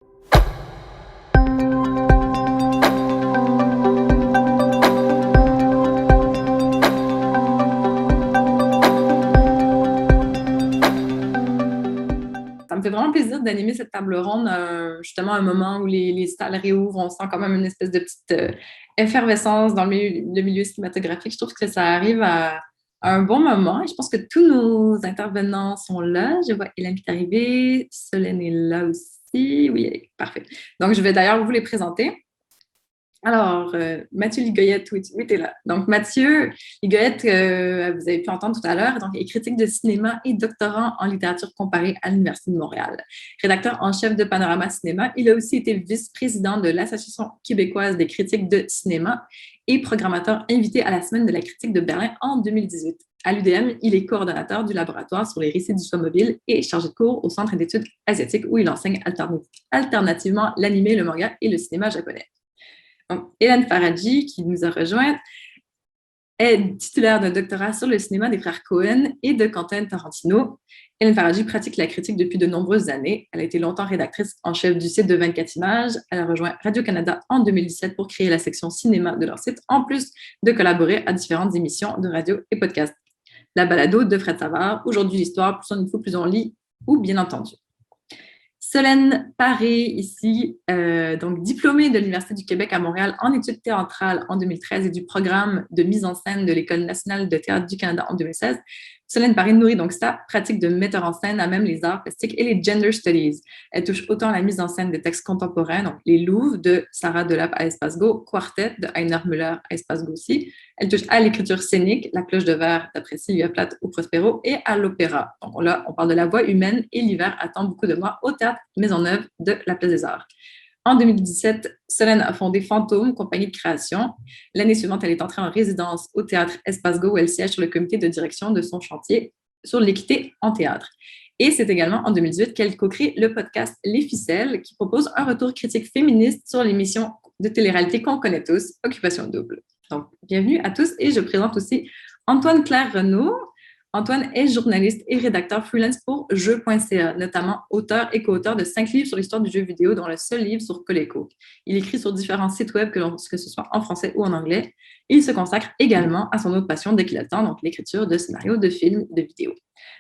Ça me fait vraiment plaisir d'animer cette table ronde, justement, à un moment où les salles réouvrent. On sent quand même une espèce de petite effervescence dans le milieu cinématographique. Je trouve que ça arrive à un bon moment. Et je pense que tous nos intervenants sont là. Je vois Hélène qui est arrivée. Solène est là aussi. Oui, parfait. Donc, je vais d'ailleurs vous les présenter. Alors, Mathieu Ligoyette, oui, tu es là. Donc, Mathieu Ligoyette, vous avez pu entendre tout à l'heure, donc, est critique de cinéma et doctorant en littérature comparée à l'Université de Montréal. Rédacteur en chef de Panorama Cinéma, il a aussi été vice-président de l'Association québécoise des critiques de cinéma et programmateur invité à la Semaine de la critique de Berlin en 2018. À l'UDM, il est coordonnateur du laboratoire sur les récits du choix mobile et chargé de cours au Centre d'études asiatiques où il enseigne alternativement l'animé, le manga et le cinéma japonais. Donc, Hélène Faradji, qui nous a rejoint, est titulaire d'un doctorat sur le cinéma des frères Cohen et de Quentin Tarantino. Hélène Faradji pratique la critique depuis de nombreuses années. Elle a été longtemps rédactrice en chef du site de 24 images. Elle a rejoint Radio-Canada en 2017 pour créer la section cinéma de leur site, en plus de collaborer à différentes émissions de radio et podcasts. La balado de Fred Savard, Aujourd'hui l'histoire, plus on y faut, plus on lit, ou bien entendu. Solène Paré, ici, donc diplômée de l'Université du Québec à Montréal en études théâtrales en 2013 et du programme de mise en scène de l'École nationale de théâtre du Canada en 2016. Solène Paré nourrit donc sa pratique de metteur en scène à même les arts plastiques et les gender studies. Elle touche autant la mise en scène des textes contemporains, donc Les Louves de Sarah Delap à Espace Go, Quartet de Heiner Müller à Espace Go aussi. Elle touche à l'écriture scénique, La Cloche de verre d'après Sylvia Plath ou Prospero, et à l'opéra. Donc là, on parle de la voix humaine et l'hiver attend beaucoup de moi au théâtre Maisonneuve de la Place des Arts. En 2017, Solène a fondé Fantôme, compagnie de création. L'année suivante, elle est entrée en résidence au théâtre Espace Go où elle siège sur le comité de direction de son chantier sur l'équité en théâtre. Et c'est également en 2018 qu'elle co-crée le podcast Les Ficelles, qui propose un retour critique féministe sur l'émission de télé-réalité qu'on connaît tous, Occupation Double. Donc, bienvenue à tous et je présente aussi Antoine Claire Renaud. Antoine est journaliste et rédacteur freelance pour Jeux.ca, notamment auteur et co-auteur de 5 livres sur l'histoire du jeu vidéo, dont le seul livre sur Coleco. Il écrit sur différents sites web, que ce soit en français ou en anglais. Il se consacre également à son autre passion dès qu'il a le temps, donc l'écriture de scénarios, de films, de vidéos.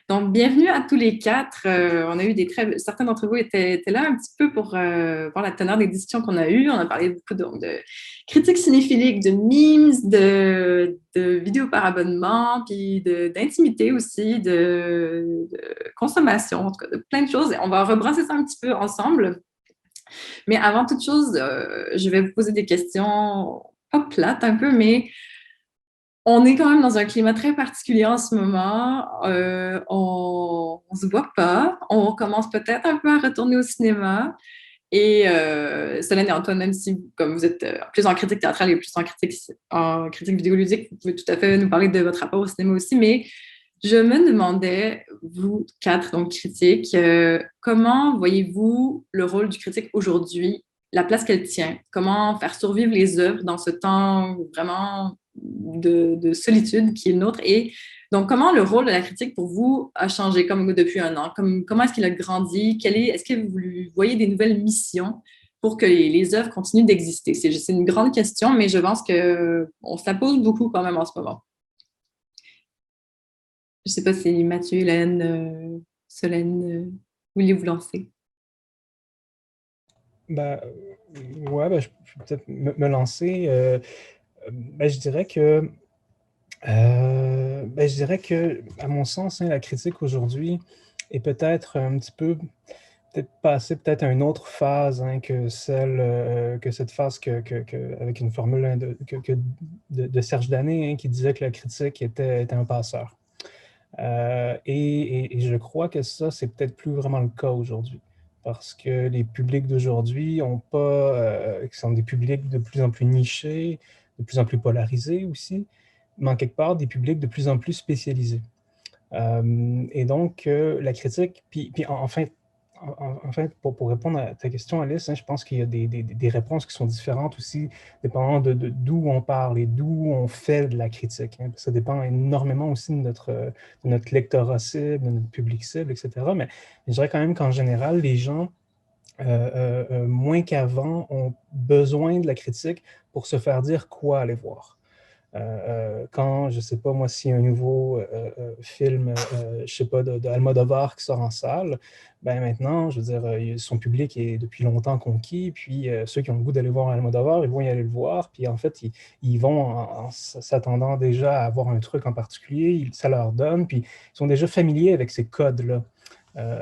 Donc, bienvenue à tous les quatre. On a eu certains d'entre vous étaient là un petit peu pour voir la teneur des discussions qu'on a eues. On a parlé beaucoup de critiques cinéphiliques, de memes, de vidéos par abonnement, puis d'intimité aussi, de consommation, en tout cas, de plein de choses. Et on va rebrasser ça un petit peu ensemble. Mais avant toute chose, je vais vous poser des questions pas plates un peu, mais on est quand même dans un climat très particulier en ce moment. On se voit pas. On commence peut-être un peu à retourner au cinéma. Et Solène et Antoine, même si comme vous êtes plus en critique théâtrale et plus en critique vidéoludique, vous pouvez tout à fait nous parler de votre rapport au cinéma aussi. Mais je me demandais, vous quatre, donc critiques, comment voyez-vous le rôle du critique aujourd'hui, la place qu'elle tient? Comment faire survivre les œuvres dans ce temps vraiment de solitude qui est le nôtre? Et donc, comment le rôle de la critique pour vous a changé comme depuis un an? Comment est-ce qu'il a grandi? Est-ce que vous voyez des nouvelles missions pour que les œuvres continuent d'exister? C'est une grande question, mais je pense qu'on se la pose beaucoup quand même en ce moment. Je ne sais pas si Mathieu, Hélène, Solène, voulez vous lancer? Ben, ouais, ben, je peux peut-être me lancer. Ben, je dirais que, à mon sens, la critique aujourd'hui est peut-être un petit peu, peut-être passée peut-être à une autre phase que cette phase avec une formule de Serge Danet qui disait que la critique était un passeur. Et je crois que ça, c'est peut-être plus vraiment le cas aujourd'hui. Parce que les publics d'aujourd'hui sont des publics de plus en plus nichés, de plus en plus polarisés aussi, mais en quelque part des publics de plus en plus spécialisés. Et donc, la critique, puis enfin, pour répondre à ta question, Alice, je pense qu'il y a des réponses qui sont différentes aussi, dépendant d'où on parle et d'où on fait de la critique. Ça dépend énormément aussi de notre lectorat cible, de notre public cible, etc. Mais je dirais quand même qu'en général, les gens moins qu'avant, ont besoin de la critique pour se faire dire quoi aller voir. Quand, je ne sais pas moi, s'il y a un nouveau film, je ne sais pas, de Almodovar qui sort en salle, ben maintenant, je veux dire, son public est depuis longtemps conquis, puis ceux qui ont le goût d'aller voir Almodovar, ils vont y aller le voir, puis en fait, ils vont en s'attendant déjà à avoir un truc en particulier, ça leur donne, puis ils sont déjà familiers avec ces codes-là.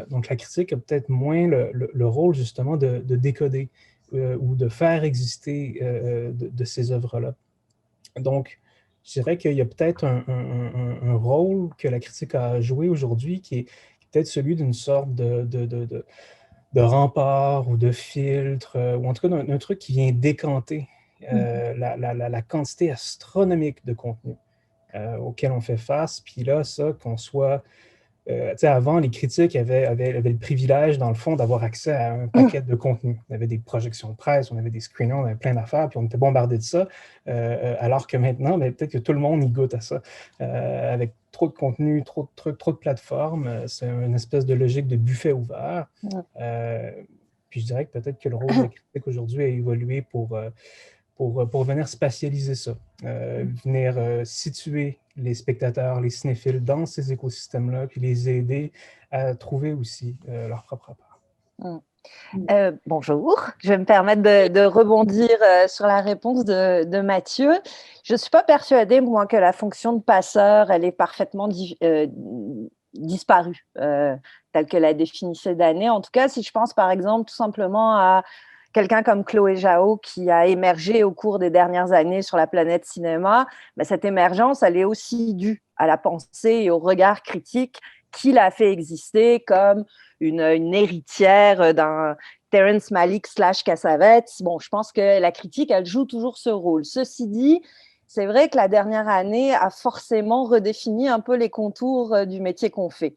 Donc la critique a peut-être moins le rôle justement de décoder ou de faire exister de ces œuvres-là. Donc, je dirais qu'il y a peut-être un rôle que la critique a joué aujourd'hui qui est peut-être celui d'une sorte de rempart ou de filtre, ou en tout cas d'un truc qui vient décanter la quantité astronomique de contenu auquel on fait face. Puis là, ça, qu'on soit avant, les critiques avaient le privilège, dans le fond, d'avoir accès à un paquet de contenu. On avait des projections de presse, on avait des screeners, on avait plein d'affaires, puis on était bombardé de ça. Alors que maintenant, ben, peut-être que tout le monde y goûte à ça. Avec trop de contenu, trop de trucs, trop de plateformes, c'est une espèce de logique de buffet ouvert. Puis je dirais que peut-être que le rôle de la critique aujourd'hui a évolué pour venir spatialiser ça, venir situer les spectateurs, les cinéphiles dans ces écosystèmes-là, puis les aider à trouver aussi leur propre part. Bonjour, je vais me permettre de rebondir sur la réponse de Mathieu. Je ne suis pas persuadée, moi, que la fonction de passeur, elle est parfaitement disparue, telle que la définissait Danet. En tout cas, si je pense, par exemple, tout simplement à quelqu'un comme Chloé Zhao qui a émergé au cours des dernières années sur la planète cinéma, ben, cette émergence, elle est aussi due à la pensée et au regard critique qui l'a fait exister comme une héritière d'un Terrence Malick / Cassavetes. Bon, je pense que la critique, elle joue toujours ce rôle. Ceci dit, c'est vrai que la dernière année a forcément redéfini un peu les contours du métier qu'on fait.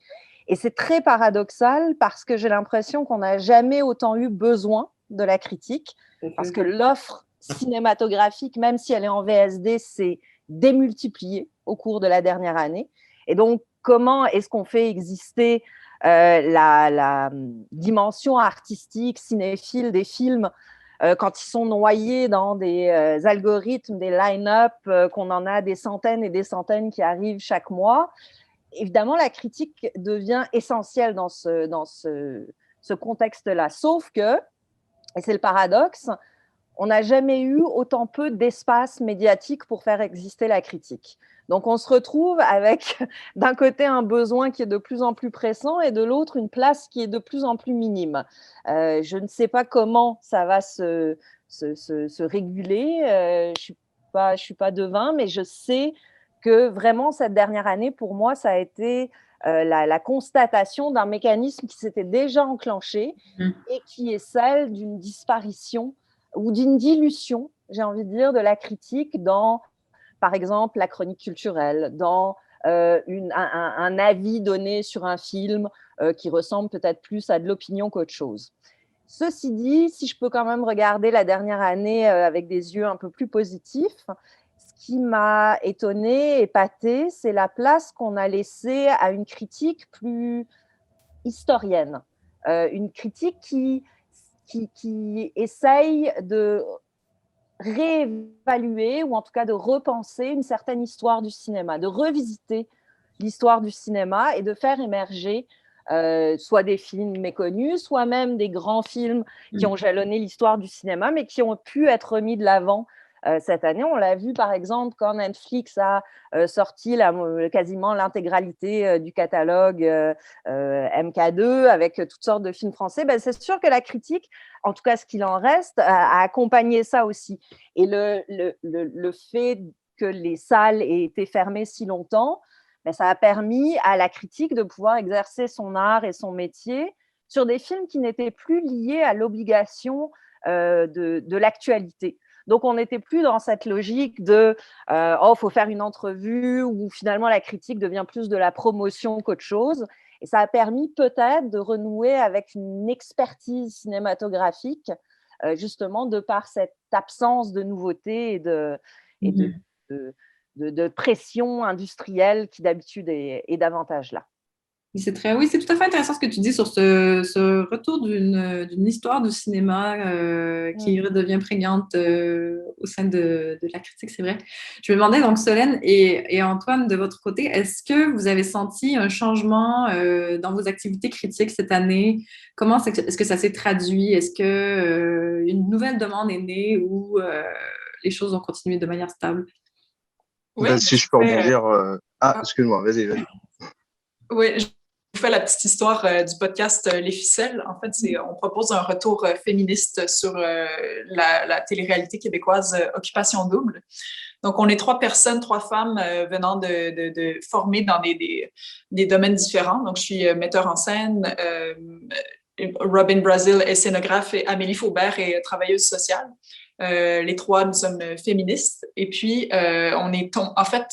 Et c'est très paradoxal parce que j'ai l'impression qu'on n'a jamais autant eu besoin de la critique, parce que l'offre cinématographique, même si elle est en VSD, s'est démultipliée au cours de la dernière année. Et donc, comment est-ce qu'on fait exister la dimension artistique, cinéphile des films quand ils sont noyés dans des algorithmes, des line-up, qu'on en a des centaines et des centaines qui arrivent chaque mois? Évidemment, la critique devient essentielle dans ce contexte-là. Sauf que, et c'est le paradoxe, on n'a jamais eu autant peu d'espace médiatique pour faire exister la critique. Donc, on se retrouve avec, d'un côté, un besoin qui est de plus en plus pressant et de l'autre, une place qui est de plus en plus minime. Je ne sais pas comment ça va se réguler. Je ne suis pas devin, mais je sais que vraiment, cette dernière année, pour moi, ça a été la constatation d'un mécanisme qui s'était déjà enclenché et qui est celle d'une disparition ou d'une dilution, j'ai envie de dire, de la critique dans, par exemple, la chronique culturelle, dans un avis donné sur un film qui ressemble peut-être plus à de l'opinion qu'autre chose. Ceci dit, si je peux quand même regarder la dernière année avec des yeux un peu plus positifs, ce qui m'a étonnée, épatée, c'est la place qu'on a laissée à une critique plus historienne, une critique qui essaye de réévaluer ou en tout cas de repenser une certaine histoire du cinéma, de revisiter l'histoire du cinéma et de faire émerger soit des films méconnus, soit même des grands films qui ont jalonné l'histoire du cinéma, mais qui ont pu être mis de l'avant cette année. On l'a vu par exemple quand Netflix a sorti quasiment l'intégralité du catalogue MK2 avec toutes sortes de films français. Ben, c'est sûr que la critique, en tout cas ce qu'il en reste, a accompagné ça aussi. Et le fait que les salles aient été fermées si longtemps, ben, ça a permis à la critique de pouvoir exercer son art et son métier sur des films qui n'étaient plus liés à l'obligation de l'actualité. Donc, on n'était plus dans cette logique de oh, faut faire une entrevue où finalement la critique devient plus de la promotion qu'autre chose. Et ça a permis peut-être de renouer avec une expertise cinématographique, justement de par cette absence de nouveauté et de pression industrielle qui d'habitude est davantage là. Oui, c'est tout à fait intéressant ce que tu dis sur ce retour d'une histoire du cinéma qui redevient prégnante au sein de la critique, c'est vrai. Je me demandais donc, Solène et Antoine, de votre côté, est-ce que vous avez senti un changement dans vos activités critiques cette année? Est-ce que ça s'est traduit? Est-ce que une nouvelle demande est née ou les choses ont continué de manière stable? Oui, Si je peux rebondir. Excuse-moi, vas-y. Oui, je vous fais la petite histoire du podcast Les Ficelles. En fait, on propose un retour féministe sur la télé-réalité québécoise Occupation Double. Donc, on est 3 personnes, 3 femmes venant de former dans des domaines différents. Donc, je suis metteur en scène, Robin Brazil est scénographe et Amélie Faubert est travailleuse sociale. Les 3, nous sommes féministes. Et puis, en fait,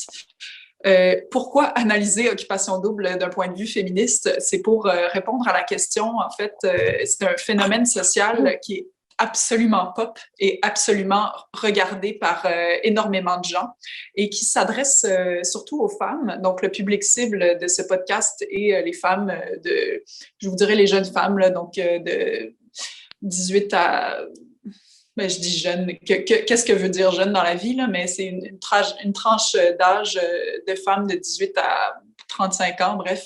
pourquoi analyser Occupation Double d'un point de vue féministe? C'est pour répondre à la question, en fait, c'est un phénomène social qui est absolument pop et absolument regardé par énormément de gens et qui s'adresse surtout aux femmes. Donc, le public cible de ce podcast est les femmes je vous dirais les jeunes femmes, là, donc de 18 à... Ben, je dis jeune. Qu'est-ce que veut dire jeune dans la vie, là? Mais c'est une tranche d'âge de femmes de 18 à 35 ans, bref,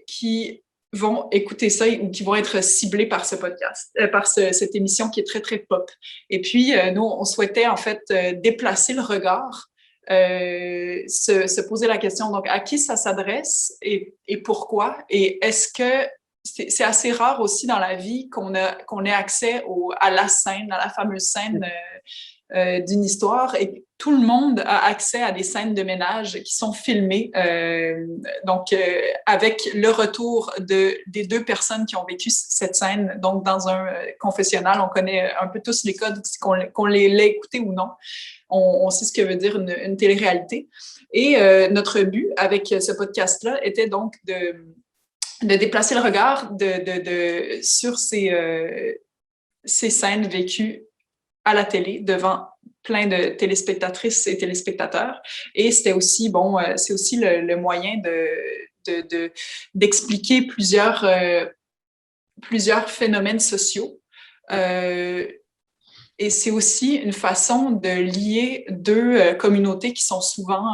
qui vont écouter ça ou qui vont être ciblés par ce podcast, par cette émission qui est très, très pop. Et puis, nous, on souhaitait en fait déplacer le regard, se poser la question, donc, à qui ça s'adresse et pourquoi? Et est-ce que c'est assez rare aussi dans la vie qu'on ait accès à la scène, à la fameuse scène d'une histoire, et tout le monde a accès à des scènes de ménage qui sont filmées, avec le retour des 2 personnes qui ont vécu cette scène, donc dans un confessionnal. On connaît un peu tous les codes, qu'on l'ait écouté ou non. On sait ce que veut dire une télé-réalité. Et notre but avec ce podcast-là était donc de déplacer le regard sur ces scènes vécues à la télé devant plein de téléspectatrices et téléspectateurs. Et c'était aussi, c'est aussi le moyen d'expliquer plusieurs phénomènes sociaux. Et c'est aussi une façon de lier 2 communautés qui sont souvent...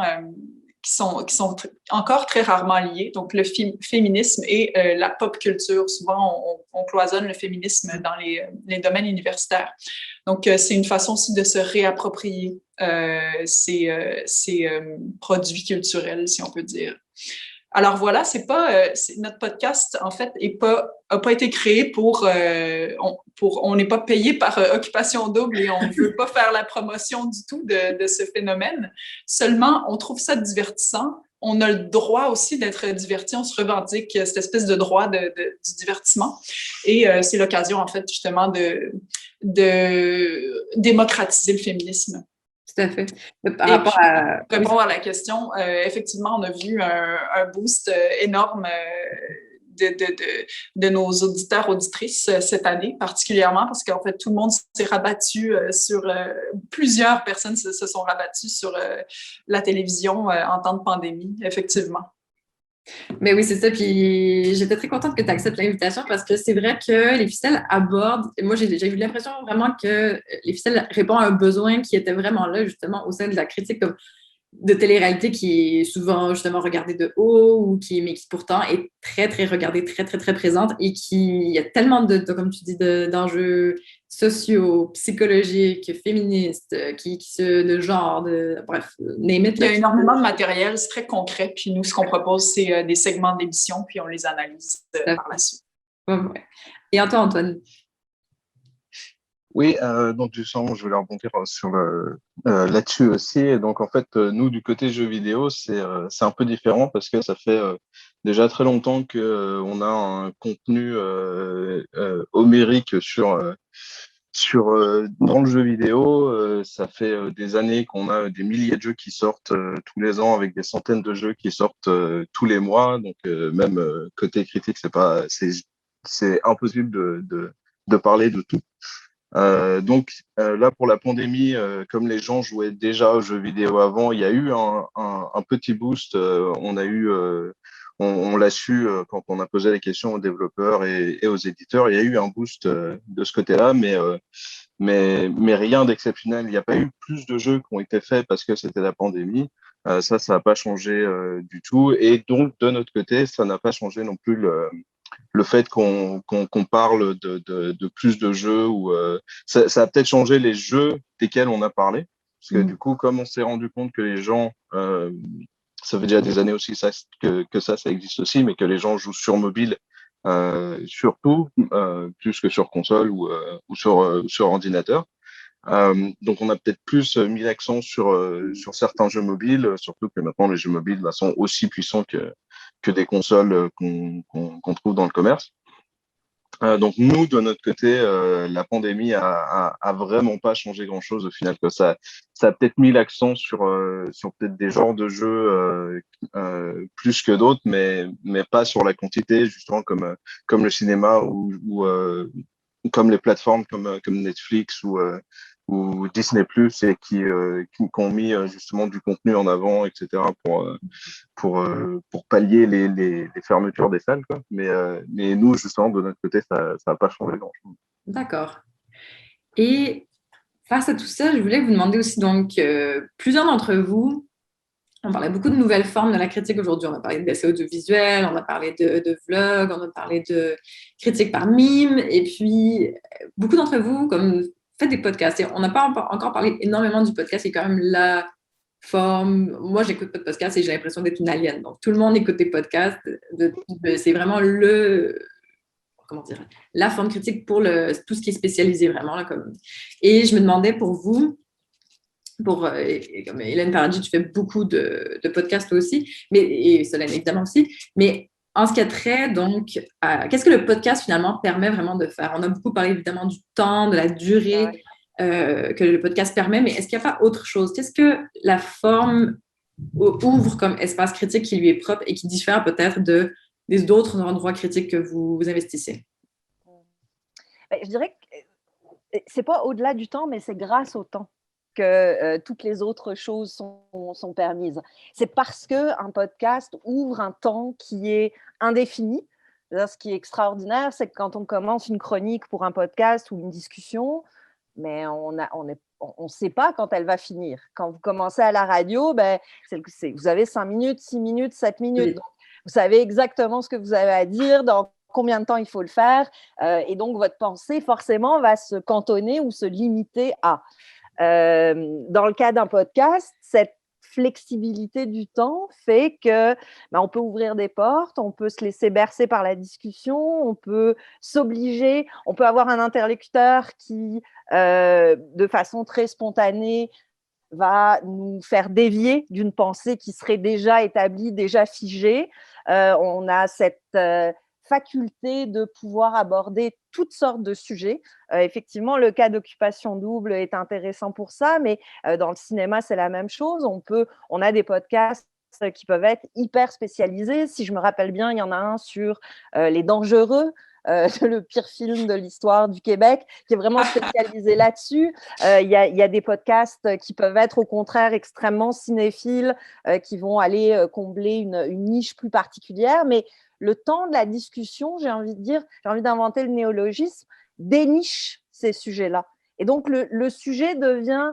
qui sont encore très rarement liées, donc le féminisme et la pop culture. Souvent, on cloisonne le féminisme dans les domaines universitaires. Donc, c'est une façon aussi de se réapproprier ces produits culturels, si on peut dire. Alors voilà, notre podcast, en fait, a pas été créé on n'est pas payé par Occupation Double et on ne veut pas faire la promotion du tout de ce phénomène. Seulement, on trouve ça divertissant. On a le droit aussi d'être diverti. On se revendique cette espèce de droit du divertissement. Et c'est l'occasion, en fait, justement, de démocratiser le féminisme. Tout à fait. Par rapport à répondre à la question, effectivement, on a vu un boost énorme de nos auditeurs, auditrices cette année, particulièrement parce qu'en fait, tout le monde s'est rabattu plusieurs personnes se sont rabattues sur la télévision en temps de pandémie, effectivement. Mais oui, c'est ça. Puis j'étais très contente que tu acceptes l'invitation parce que c'est vrai que les ficelles abordent. Moi, j'ai eu l'impression vraiment que les ficelles répondent à un besoin qui était vraiment là, justement, au sein de la critique de télé-réalité qui est souvent, justement, regardée de haut, mais qui pourtant est très, très regardée, très, très, très présente et il y a tellement comme tu dis, d'enjeux sociaux, psychologiques, féministes, de genre, bref, name it. Il y a énormément de matériel, c'est très concret. Puis nous, ce qu'on propose, c'est des segments d'émission, puis on les analyse par la suite. Ouais. Et toi, Antoine? Oui, donc justement, je voulais rebondir sur là-dessus aussi. Et donc, en fait, nous, du côté jeux vidéo, c'est un peu différent parce que ça fait déjà très longtemps que on a un contenu homérique dans le jeu vidéo. Ça fait des années qu'on a des milliers de jeux qui sortent tous les ans avec des centaines de jeux qui sortent tous les mois. Donc, même côté critique, c'est impossible de parler de tout. Donc là, pour la pandémie, comme les gens jouaient déjà aux jeux vidéo avant, il y a eu un petit boost. on l'a su quand on a posé les questions aux développeurs et aux éditeurs. Il y a eu un boost de ce côté-là, mais rien d'exceptionnel. Il n'y a pas eu plus de jeux qui ont été faits parce que c'était la pandémie. Ça n'a pas changé du tout. Et donc, de notre côté, ça n'a pas changé non plus le fait qu'on parle de plus de jeux. Ça a peut-être changé les jeux desquels on a parlé. Parce que du coup, comme on s'est rendu compte que les gens, ça fait déjà des années aussi que ça existe aussi, mais que les gens jouent sur mobile surtout, plus que sur console ou sur ordinateur. Donc, on a peut-être plus mis l'accent sur certains jeux mobiles, surtout que maintenant, les jeux mobiles sont aussi puissants que des consoles qu'on trouve dans le commerce. Donc, nous, de notre côté, la pandémie a vraiment pas changé grand-chose au final. Ça a peut-être mis l'accent sur peut-être des genres de jeux plus que d'autres, mais pas sur la quantité, justement, comme le cinéma ou comme les plateformes comme Netflix ou Disney+, et qui ont mis justement du contenu en avant, etc., pour pallier les fermetures des salles, quoi. Mais nous, justement, de notre côté, ça n'a pas changé grand-chose. D'accord. Et face à tout ça, je voulais vous demander aussi, donc, plusieurs d'entre vous, on parlait beaucoup de nouvelles formes de la critique aujourd'hui. On a parlé d'essais audiovisuels, on a parlé de vlogs, on a parlé de critique par mime. Et puis, beaucoup d'entre vous, comme faites des podcasts. Et on n'a pas encore parlé énormément du podcast, qui est quand même la forme. Moi, j'écoute pas de podcast et j'ai l'impression d'être une alien. Donc, tout le monde écoute des podcasts. C'est vraiment comment dire, la forme critique pour tout ce qui est spécialisé vraiment. Là, Et je me demandais pour vous, comme Hélène Paradis, tu fais beaucoup de podcasts aussi, et Solène évidemment aussi, mais en ce qui a trait, donc, qu'est-ce que le podcast finalement permet vraiment de faire? On a beaucoup parlé évidemment du temps, de la durée que le podcast permet, mais est-ce qu'il n'y a pas autre chose? Qu'est-ce que la forme ouvre comme espace critique qui lui est propre et qui diffère peut-être des autres endroits critiques que vous investissez? Je dirais que c'est pas au-delà du temps, mais c'est grâce au temps que toutes les autres choses sont permises. C'est parce qu'un podcast ouvre un temps qui est indéfini. Ce qui est extraordinaire, c'est que quand on commence une chronique pour un podcast ou une discussion, mais on ne sait pas quand elle va finir. Quand vous commencez à la radio, vous avez 5 minutes, 6 minutes, 7 minutes. Oui. Donc, vous savez exactement ce que vous avez à dire, dans combien de temps il faut le faire. Et donc, votre pensée, forcément, va se cantonner ou se limiter à. Dans le cas d'un podcast, cette flexibilité du temps fait que on peut ouvrir des portes, on peut se laisser bercer par la discussion, on peut s'obliger, on peut avoir un interlocuteur qui, de façon très spontanée, va nous faire dévier d'une pensée qui serait déjà établie, déjà figée. On a cette faculté de pouvoir aborder toutes sortes de sujets. Effectivement, le cas d'Occupation Double est intéressant pour ça, mais dans le cinéma, c'est la même chose. On a des podcasts qui peuvent être hyper spécialisés. Si je me rappelle bien, il y en a un sur Les Dangereux, le pire film de l'histoire du Québec, qui est vraiment spécialisé là-dessus. Il y a des podcasts qui peuvent être au contraire extrêmement cinéphiles, qui vont aller combler une niche plus particulière, mais le temps de la discussion, j'ai envie d'inventer le néologisme, déniche ces sujets-là. Et donc, le sujet devient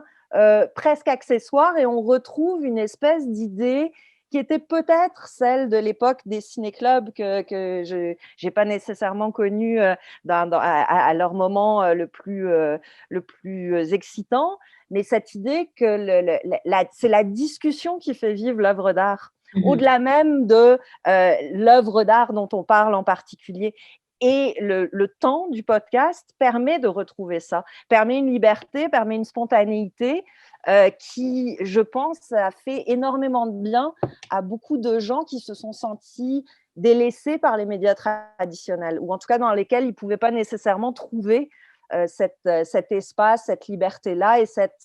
presque accessoire et on retrouve une espèce d'idée qui était peut-être celle de l'époque des ciné-clubs que je n'ai pas nécessairement connu à leur moment le plus excitant, mais cette idée que c'est la discussion qui fait vivre l'œuvre d'art. Au-delà même de l'œuvre d'art dont on parle en particulier. Et le temps du podcast permet de retrouver ça, permet une liberté, permet une spontanéité qui, je pense, a fait énormément de bien à beaucoup de gens qui se sont sentis délaissés par les médias traditionnels, ou en tout cas dans lesquels ils ne pouvaient pas nécessairement trouver cet espace, cette liberté-là et cet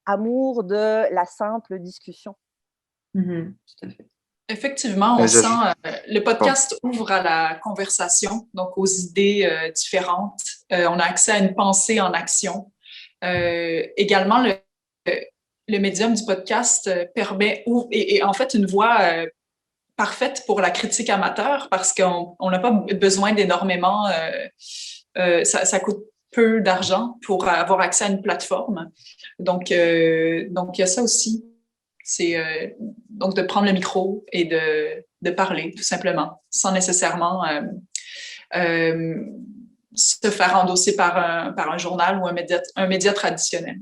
amour de la simple discussion. Tout à fait. Effectivement, on sent le podcast ouvre à la conversation, donc aux idées différentes. On a accès à une pensée en action. Également, le médium du podcast permet, et en fait, une voix parfaite pour la critique amateur parce qu'on n'a pas besoin d'énormément, ça coûte peu d'argent pour avoir accès à une plateforme. Donc il y a ça aussi. C'est donc de prendre le micro et de parler, tout simplement, sans nécessairement se faire endosser par un journal ou un média traditionnel.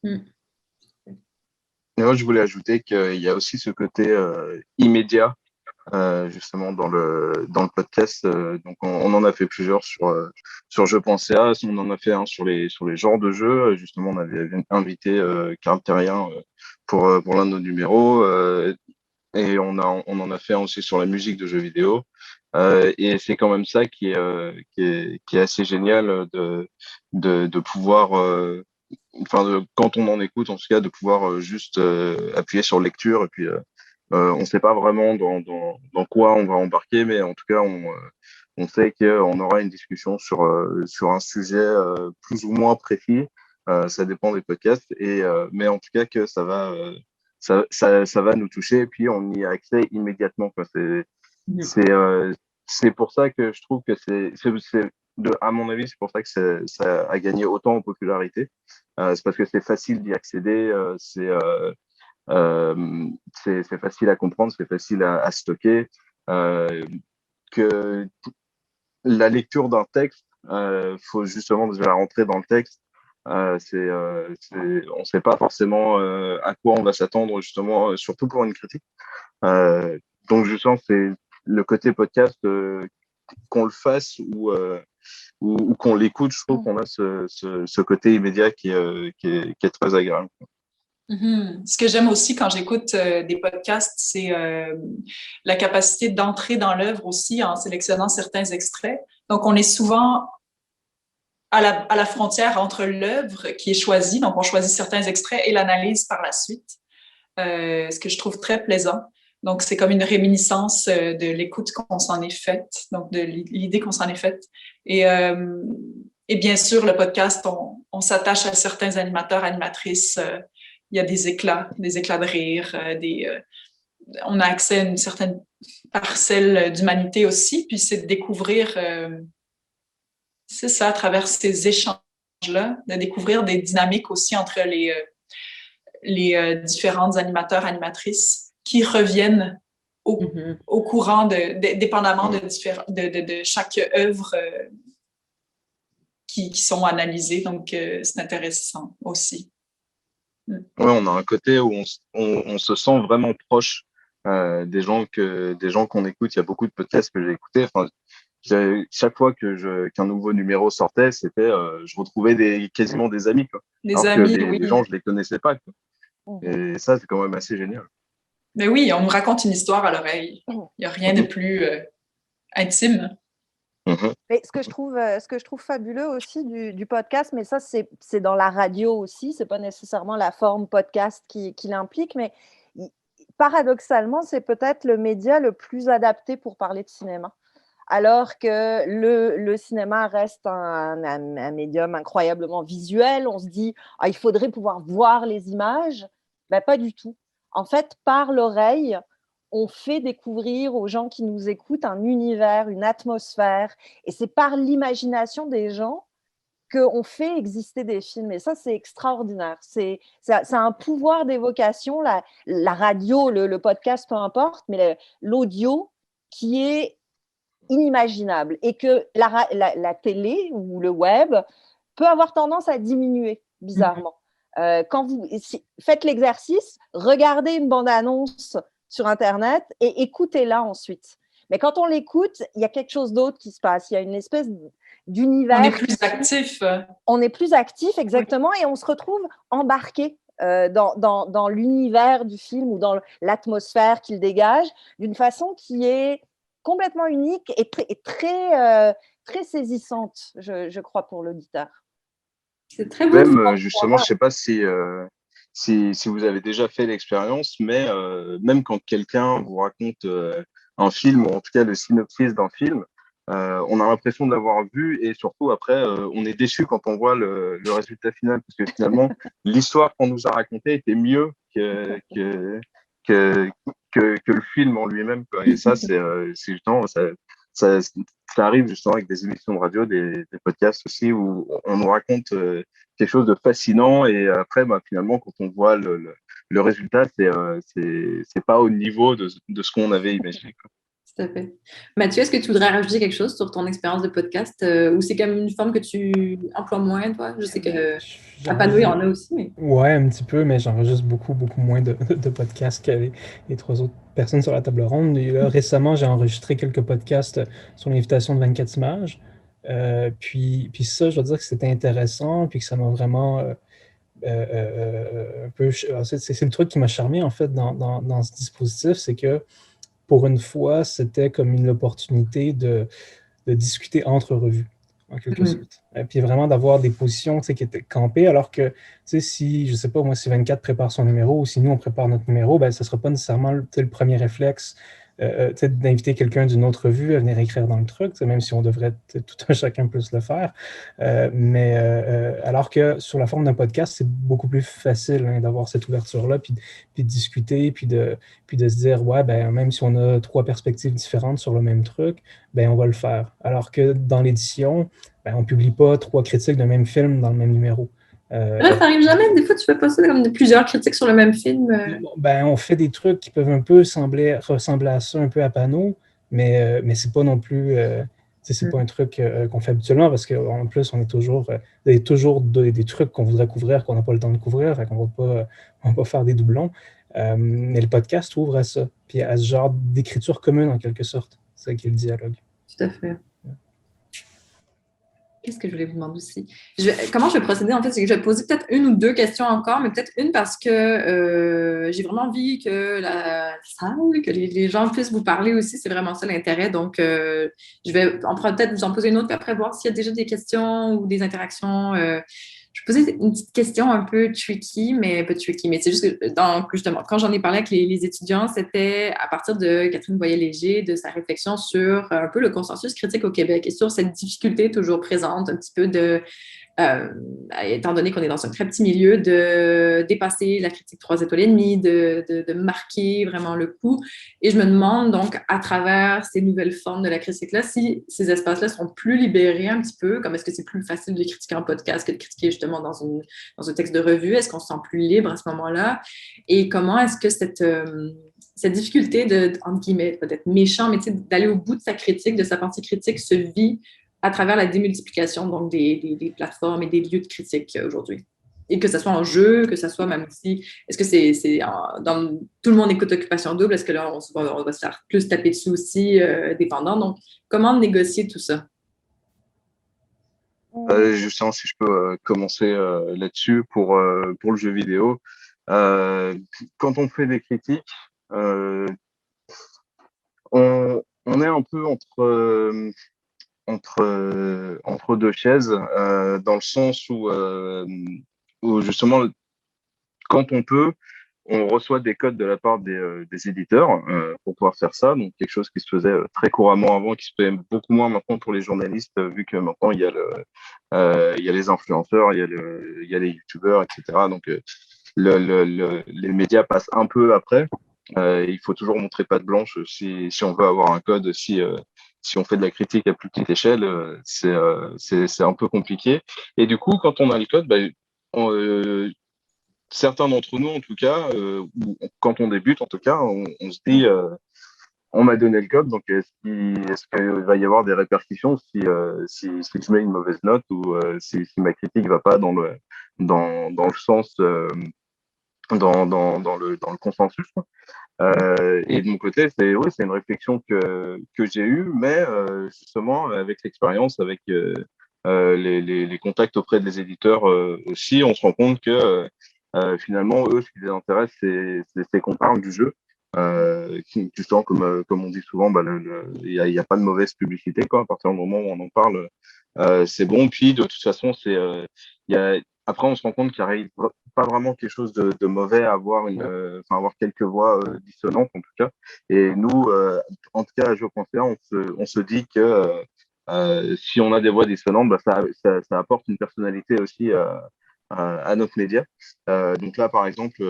Mm. Et moi, je voulais ajouter qu'il y a aussi ce côté immédiat, justement, dans le podcast. Donc, on en a fait plusieurs sur Jeux.ca. On en a fait un sur les genres de jeux. Justement, on avait invité Carl Terrien pour l'un de nos numéros. Et on en a fait un aussi sur la musique de jeux vidéo. Et c'est quand même ça qui est assez génial de pouvoir quand on en écoute, en tout cas, de pouvoir juste appuyer sur lecture et puis on ne sait pas vraiment dans quoi on va embarquer, mais en tout cas, on sait qu'on aura une discussion sur un sujet plus ou moins précis. Ça dépend des podcasts, mais en tout cas que ça va nous toucher et puis on y a accès immédiatement, quoi. C'est pour ça que je trouve que à mon avis, c'est pour ça que ça a gagné autant en popularité. C'est parce que c'est facile d'y accéder, c'est facile à comprendre, c'est facile à stocker. Que la lecture d'un texte, faut justement déjà rentrer dans le texte. On ne sait pas forcément à quoi on va s'attendre, justement, surtout pour une critique. Donc, justement, c'est le côté podcast, qu'on le fasse ou qu'on l'écoute, je trouve qu'on a ce côté immédiat qui est très agréable. Ce que j'aime aussi quand j'écoute des podcasts, c'est la capacité d'entrer dans l'œuvre aussi en sélectionnant certains extraits. Donc, on est souvent à la frontière entre l'œuvre qui est choisie, donc on choisit certains extraits et l'analyse par la suite, ce que je trouve très plaisant. Donc, c'est comme une réminiscence de l'écoute qu'on s'en est faite, donc de l'idée qu'on s'en est faite. Et bien sûr, le podcast, on s'attache à certains animateurs, animatrices. Il y a des éclats de rire, on a accès à une certaine parcelle d'humanité aussi, puis c'est de découvrir, c'est ça, à travers ces échanges-là, de découvrir des dynamiques aussi entre les différentes animateurs, animatrices qui reviennent au courant, dépendamment de chaque œuvre qui sont analysées. Donc, c'est intéressant aussi. Ouais, on a un côté où on se sent vraiment proche des gens qu'on écoute. Il y a beaucoup de podcasts que j'ai écoutés. Enfin, chaque fois qu'un nouveau numéro sortait, je retrouvais quasiment des amis, quoi. Des Alors amis, que oui. les gens, je les connaissais pas, quoi. Et ça, c'est quand même assez génial. Mais oui, on nous raconte une histoire à l'oreille. Il n'y a rien de plus intime. Mais ce que je trouve fabuleux aussi du podcast, mais ça, c'est dans la radio aussi, c'est pas nécessairement la forme podcast qui l'implique, mais paradoxalement, c'est peut-être le média le plus adapté pour parler de cinéma. Alors que le cinéma reste un médium incroyablement visuel, on se dit il faudrait pouvoir voir les images. Ben, pas du tout. En fait, par l'oreille, on fait découvrir aux gens qui nous écoutent un univers, une atmosphère, et c'est par l'imagination des gens qu'on fait exister des films. Et ça, c'est extraordinaire. C'est un pouvoir d'évocation, la radio, le podcast, peu importe, mais l'audio qui est inimaginable et que la télé ou le web peut avoir tendance à diminuer, bizarrement. Quand vous faites l'exercice, regardez une bande-annonce sur Internet et écoutez-la ensuite. Mais quand on l'écoute, il y a quelque chose d'autre qui se passe. Il y a une espèce d'univers. On est plus actif. On est plus actif, exactement, oui. Et on se retrouve embarqué dans l'univers du film ou dans l'atmosphère qu'il dégage d'une façon qui est complètement unique et très saisissante, je crois, pour l'auditeur. C'est très beau. Même, justement, je ne sais pas si vous avez déjà fait l'expérience, mais même quand quelqu'un vous raconte un film, ou en tout cas le synopsis d'un film, on a l'impression de l'avoir vu et surtout après, on est déçu quand on voit le résultat final parce que finalement, l'histoire qu'on nous a racontée était mieux que que, que le film en lui-même, quoi. Et ça, c'est justement, ça, ça arrive justement avec des émissions de radio, des podcasts aussi, où on nous raconte quelque chose de fascinant et après, bah, finalement, quand on voit le résultat, c'est pas au niveau de ce qu'on avait imaginé, quoi. Tout à fait. Mathieu, est-ce que tu voudrais rajouter quelque chose sur ton expérience de podcast ou c'est comme une forme que tu emploies moins, toi? Je sais que à Pano, il y en a aussi, mais. Ouais, un petit peu, mais j'enregistre beaucoup, beaucoup moins de podcasts que les trois autres personnes sur la table ronde. Et là, récemment, j'ai enregistré quelques podcasts sur l'invitation de 24 images. Puis ça, je dois dire que c'était intéressant, puis que ça m'a vraiment un peu. C'est le truc qui m'a charmé, en fait, dans ce dispositif, c'est que pour une fois, c'était comme une opportunité de discuter entre revues, en quelque sorte. Et puis vraiment d'avoir des positions qui étaient campées, alors que si, je ne sais pas, moi, si 24 prépare son numéro ou si nous, on prépare notre numéro, ben, ce ne sera pas nécessairement le premier réflexe d'inviter quelqu'un d'une autre revue à venir écrire dans le truc, même si on devrait tout un chacun plus le faire. Alors que sur la forme d'un podcast, c'est beaucoup plus facile d'avoir cette ouverture-là, puis de discuter, puis de se dire, ouais, ben, même si on a trois perspectives différentes sur le même truc, ben, on va le faire. Alors que dans l'édition, ben, on ne publie pas trois critiques d'un même film dans le même numéro. Là, ça arrive jamais. Des fois, tu fais passer comme plusieurs critiques sur le même film. Ben, on fait des trucs qui peuvent un peu ressembler à ça, un peu à panneau, mais c'est pas non plus. C'est pas un truc qu'on fait habituellement parce qu'en plus, il y a toujours des trucs qu'on voudrait couvrir, qu'on n'a pas le temps de couvrir, fait qu'on va pas faire des doublons. Mais le podcast ouvre à ça, puis à ce genre d'écriture commune en quelque sorte. C'est ça qui est le dialogue. Tout à fait. Qu'est-ce que je voulais vous demander aussi? Comment je vais procéder? En fait, c'est que je vais poser peut-être une ou deux questions encore, mais peut-être une parce que j'ai vraiment envie que la salle, que les gens puissent vous parler aussi. C'est vraiment ça l'intérêt. Donc, je vais peut-être vous en poser une autre, puis après voir s'il y a déjà des questions ou des interactions. Je vais poser une petite question un peu tricky, mais pas tricky, mais c'est juste que justement, quand j'en ai parlé avec les étudiants, c'était à partir de Catherine Boyer-Léger, de sa réflexion sur un peu le consensus critique au Québec et sur cette difficulté toujours présente, un petit peu étant donné qu'on est dans un très petit milieu, de dépasser la critique 3 étoiles et demie, de marquer vraiment le coup. Et je me demande donc, à travers ces nouvelles formes de la critique-là, si ces espaces-là sont plus libérés un petit peu, comme est-ce que c'est plus facile de critiquer en podcast que de critiquer justement dans un texte de revue? Est-ce qu'on se sent plus libre à ce moment-là? Et comment est-ce que cette difficulté entre guillemets, peut-être méchant, mais d'aller au bout de sa critique, de sa partie critique, se vit à travers la démultiplication donc des plateformes et des lieux de critique aujourd'hui. Et que ce soit en jeu, que ce soit même si, est-ce que dans tout le monde écoute Occupation Double, est-ce que là, on va se faire plus taper dessus aussi, dépendant. Donc, comment négocier tout ça? Justement, si je peux commencer là-dessus pour le jeu vidéo. Quand on fait des critiques, on est un peu entre deux chaises, dans le sens où justement, quand on peut, on reçoit des codes de la part des éditeurs pour pouvoir faire ça. Donc, quelque chose qui se faisait très couramment avant, qui se fait beaucoup moins maintenant pour les journalistes, vu que maintenant, il y a les influenceurs, il y a les youtubeurs, etc. Donc, les médias passent un peu après. Il faut toujours montrer patte blanche si on veut avoir un code, si on fait de la critique à plus petite échelle, c'est un peu compliqué. Et du coup, quand on a le code, certains d'entre nous, en tout cas, ou quand on débute, en tout cas, on se dit, on m'a donné le code, donc est-ce qu'il va y avoir des répercussions si je mets une mauvaise note ou si ma critique va pas dans le sens, dans le consensus, quoi. Et de mon côté, c'est une réflexion que j'ai eue, mais justement, avec l'expérience, avec les contacts auprès des éditeurs aussi, on se rend compte que finalement, eux, ce qui les intéresse, c'est qu'on parle du jeu. Justement, comme on dit souvent, il y a pas de mauvaise publicité, quoi. À partir du moment où on en parle, c'est bon. Puis, de toute façon, après, on se rend compte qu'il n'y a pas vraiment quelque chose de mauvais à avoir avoir quelques voix dissonantes, en tout cas. Et nous, en tout cas, à Jeux.ca, on se dit que si on a des voix dissonantes, ça apporte une personnalité aussi à notre média. Donc là, par exemple,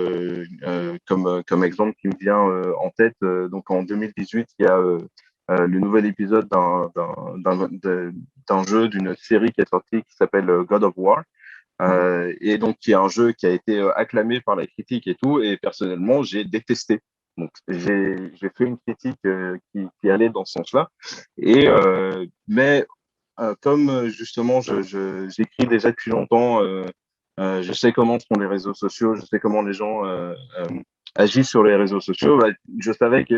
comme exemple qui me vient en tête, donc en 2018, il y a le nouvel épisode d'un jeu, d'une série qui est sortie qui s'appelle God of War. Et donc, qui est un jeu qui a été acclamé par la critique et tout. Et personnellement, j'ai détesté. Donc, j'ai fait une critique qui allait dans ce sens-là. Mais comme justement, j'écris déjà depuis longtemps, je sais comment sont les réseaux sociaux, je sais comment les gens agissent sur les réseaux sociaux. Bah, je savais il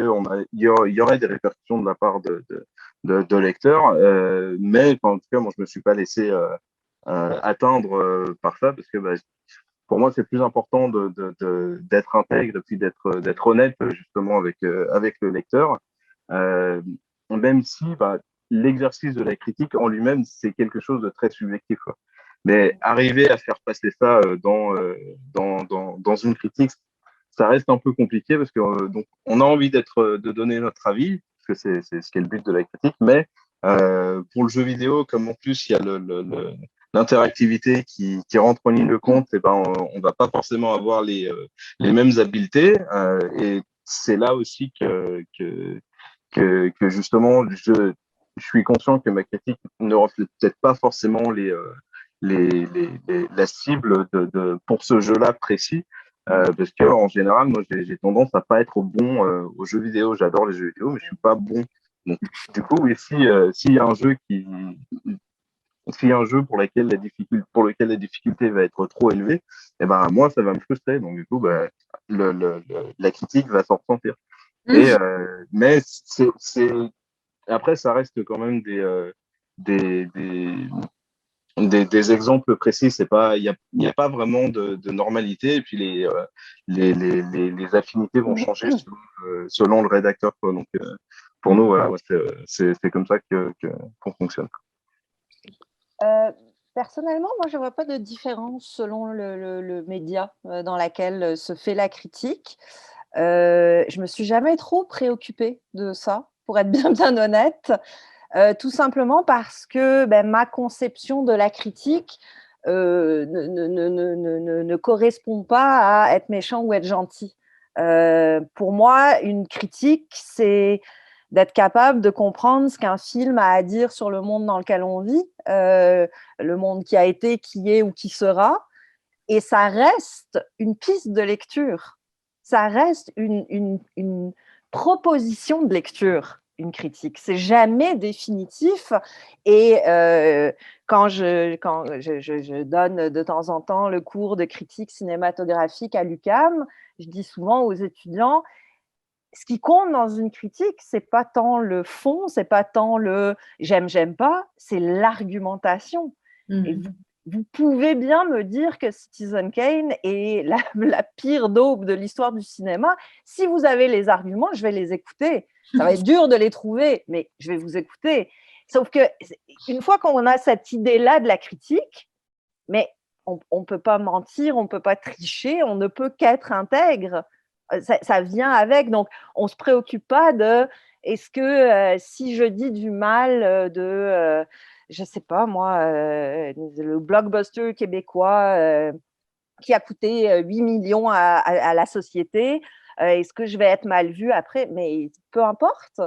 y aurait des répercussions de la part de lecteurs, mais en tout cas, moi, je me suis pas laissé atteindre par ça parce que bah, pour moi, c'est plus important d'être intègre et puis d'être honnête justement avec le lecteur, euh, même si bah, l'exercice de la critique en lui-même, c'est quelque chose de très subjectif, quoi. Mais arriver à faire passer ça dans une critique, ça reste un peu compliqué parce que donc on a envie de donner notre avis, parce que c'est ce qui est le but de la critique, mais pour le jeu vidéo, comme en plus il y a l'interactivité qui rentre en ligne de compte, et ben on va pas forcément avoir les mêmes habiletés. Et c'est là aussi que justement, je suis conscient que ma critique ne reflète peut-être pas forcément la cible pour ce jeu-là précis. Parce que en général, moi, j'ai tendance à pas être bon aux jeux vidéo. J'adore les jeux vidéo, mais je suis pas bon. Donc, du coup, oui, s'il y a un jeu s'il y a un jeu pour lequel la difficulté va être trop élevée, eh ben, moi, ça va me frustrer. Donc, du coup, bah, la critique va s'en ressentir. Mais après, ça reste quand même des, des, des exemples précis. Il y a pas vraiment de normalité. Et puis, les affinités vont changer selon le rédacteur, quoi. Donc, pour nous, voilà, ouais, c'est comme ça qu'on fonctionne. Personnellement, moi, je ne vois pas de différence selon le média dans lequel se fait la critique. Je ne me suis jamais trop préoccupée de ça, pour être bien honnête, tout simplement parce que ma conception de la critique ne correspond pas à être méchant ou être gentil. Pour moi, une critique, c'est d'être capable de comprendre ce qu'un film a à dire sur le monde dans lequel on vit, le monde qui a été, qui est ou qui sera. Et ça reste une piste de lecture. Ça reste une proposition de lecture, une critique. C'est jamais définitif. Et quand je donne de temps en temps le cours de critique cinématographique à l'UQAM, je dis souvent aux étudiants, ce qui compte dans une critique, c'est pas tant le fond, c'est pas tant le j'aime pas, c'est l'argumentation. Et vous pouvez bien me dire que Citizen Kane est la pire daube de l'histoire du cinéma. Si vous avez les arguments, je vais les écouter. Ça va être dur de les trouver, mais je vais vous écouter. Sauf que une fois qu'on a cette idée-là de la critique, mais on ne peut pas mentir, on ne peut pas tricher, on ne peut qu'être intègre. Ça vient avec. Donc, on ne se préoccupe pas de est-ce que si je dis du mal je ne sais pas moi, le blockbuster québécois qui a coûté 8 millions à la société, est-ce que je vais être mal vue après? Mais peu importe,